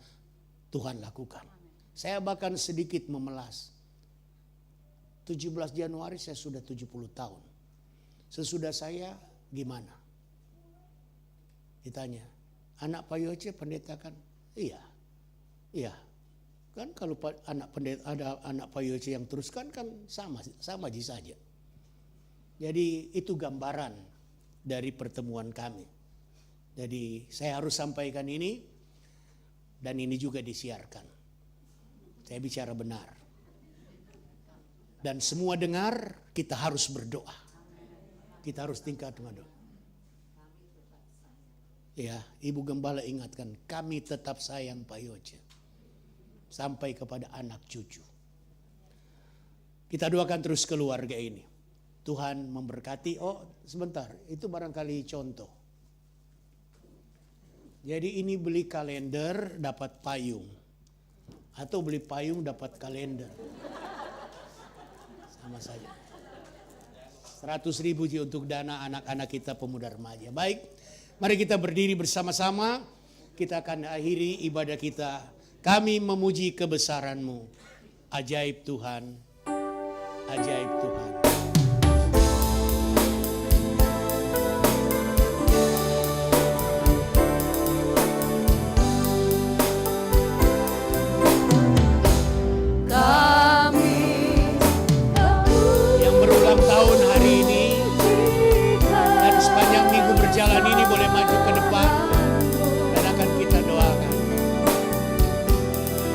Tuhan lakukan. Saya bahkan sedikit memelas. 17 Januari saya sudah 70 tahun. Sesudah saya gimana? Ditanya, anak Pak Yoce pendeta kan? Iya. Iya. Kan kalau anak pendeta ada anak Pak Yoce yang teruskan kan sama saja. Jadi itu gambaran dari pertemuan kami. Jadi saya harus sampaikan ini, dan ini juga disiarkan. Saya bicara benar. Dan semua dengar, kita harus berdoa. Kita harus tingkat doa. Ya, Ibu Gembala ingatkan, kami tetap sayang Pak Yoce. Sampai kepada anak cucu. Kita doakan terus keluarga ini. Tuhan memberkati. Oh sebentar, itu barangkali contoh. Jadi ini beli kalender dapat payung. Atau beli payung dapat kalender. Sama saja. 100.000 untuk dana anak-anak kita pemuda remaja. Baik, mari kita berdiri bersama-sama. Kita akan akhiri ibadah kita. Kami memuji kebesaran-Mu. Ajaib Tuhan. Ajaib Tuhan. Yang berulang tahun hari ini dan sepanjang minggu berjalan ini boleh maju ke depan dan akan kita doakan.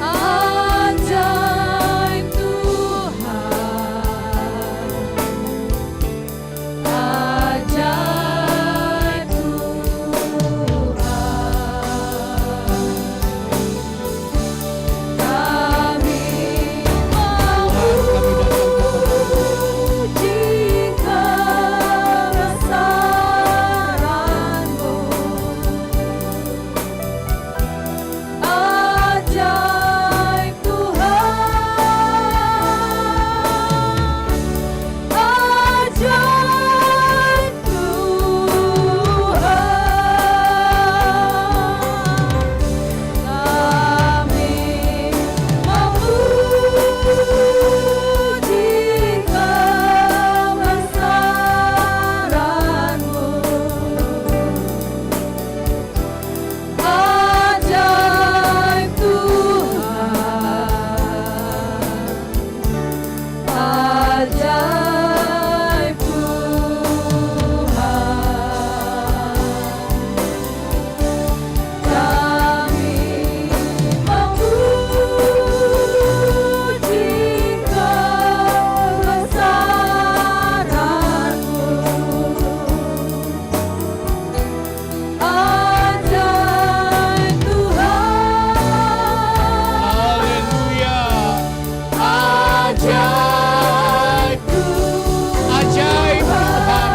Ajaib Tuhan, ajaib Tuhan, kami memuji kebesaran-Mu. Ajaib Tuhan, ajaib Tuhan, kami memuji kebesaran-Mu. Ajaib Tuhan, ajaib Tuhan, kami memuji kebesaran-Mu. Ajaib Tuhan, Haleluya. Ajaib. Ajaib Tuhan.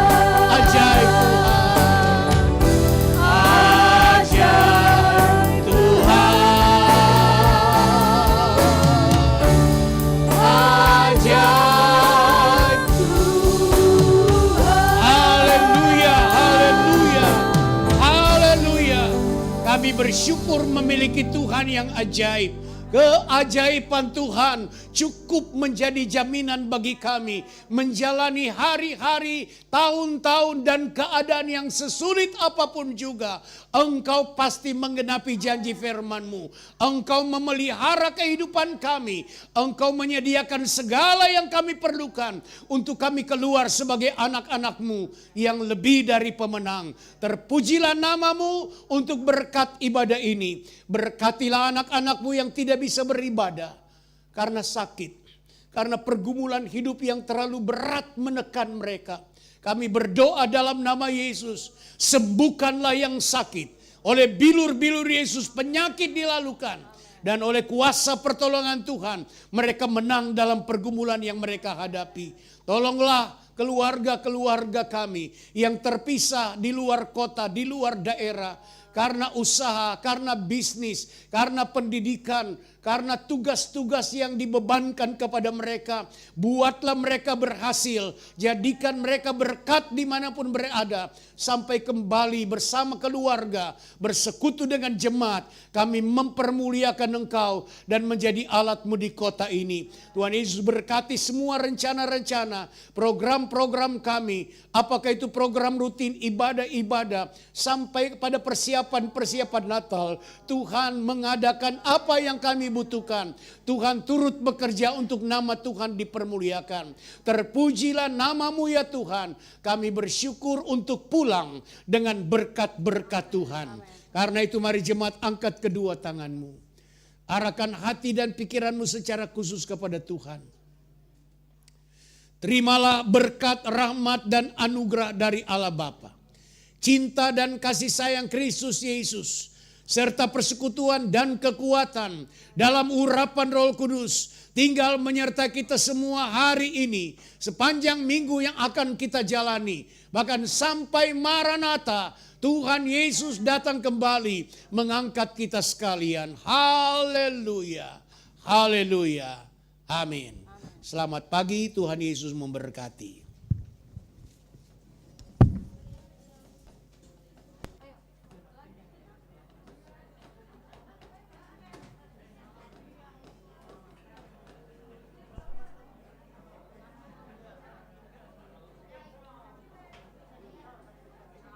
Ajaib Tuhan. Ajaib Tuhan. Ajaib. Haleluya. Haleluya. Haleluya. Kami bersyukur memiliki Tuhan yang ajaib. Keajaiban Tuhan cukup menjadi jaminan bagi kami menjalani hari-hari, tahun-tahun dan keadaan yang sesulit apapun juga. Engkau pasti menggenapi janji firman-Mu. Engkau memelihara kehidupan kami. Engkau menyediakan segala yang kami perlukan untuk kami keluar sebagai anak-anak-Mu yang lebih dari pemenang. Terpujilah nama-Mu untuk berkat ibadah ini. Berkatilah anak-anak-Mu yang tidak bisa beribadah karena sakit, karena pergumulan hidup yang terlalu berat menekan mereka. Kami berdoa dalam nama Yesus, sembuhkanlah yang sakit. Oleh bilur-bilur Yesus penyakit dilalukan. Dan oleh kuasa pertolongan Tuhan mereka menang dalam pergumulan yang mereka hadapi. Tolonglah keluarga-keluarga kami yang terpisah di luar kota, di luar daerah. Karena usaha, karena bisnis, karena pendidikan, karena tugas-tugas yang dibebankan kepada mereka. Buatlah mereka berhasil, jadikan mereka berkat dimanapun berada. Sampai kembali bersama keluarga, bersekutu dengan jemaat. Kami mempermuliakan Engkau dan menjadi alat-Mu di kota ini. Tuhan Yesus berkati semua rencana-rencana, program-program kami. Apakah itu program rutin ibadah-ibadah, sampai kepada persiapan persiapan Natal, Tuhan mengadakan apa yang kami butuhkan. Tuhan turut bekerja untuk nama Tuhan dipermuliakan. Terpujilah namamu ya Tuhan. Kami bersyukur untuk pulang dengan berkat-berkat Tuhan. Karena itu mari jemaat angkat kedua tanganmu. Arahkan hati dan pikiranmu secara khusus kepada Tuhan. Terimalah berkat, rahmat, dan anugerah dari Allah Bapa. Cinta dan kasih sayang Kristus Yesus. Serta persekutuan dan kekuatan dalam urapan Roh Kudus. Tinggal menyertai kita semua hari ini. Sepanjang minggu yang akan kita jalani. Bahkan sampai Maranatha. Tuhan Yesus datang kembali. Mengangkat kita sekalian. Haleluya. Haleluya. Amin. Selamat pagi, Tuhan Yesus memberkati.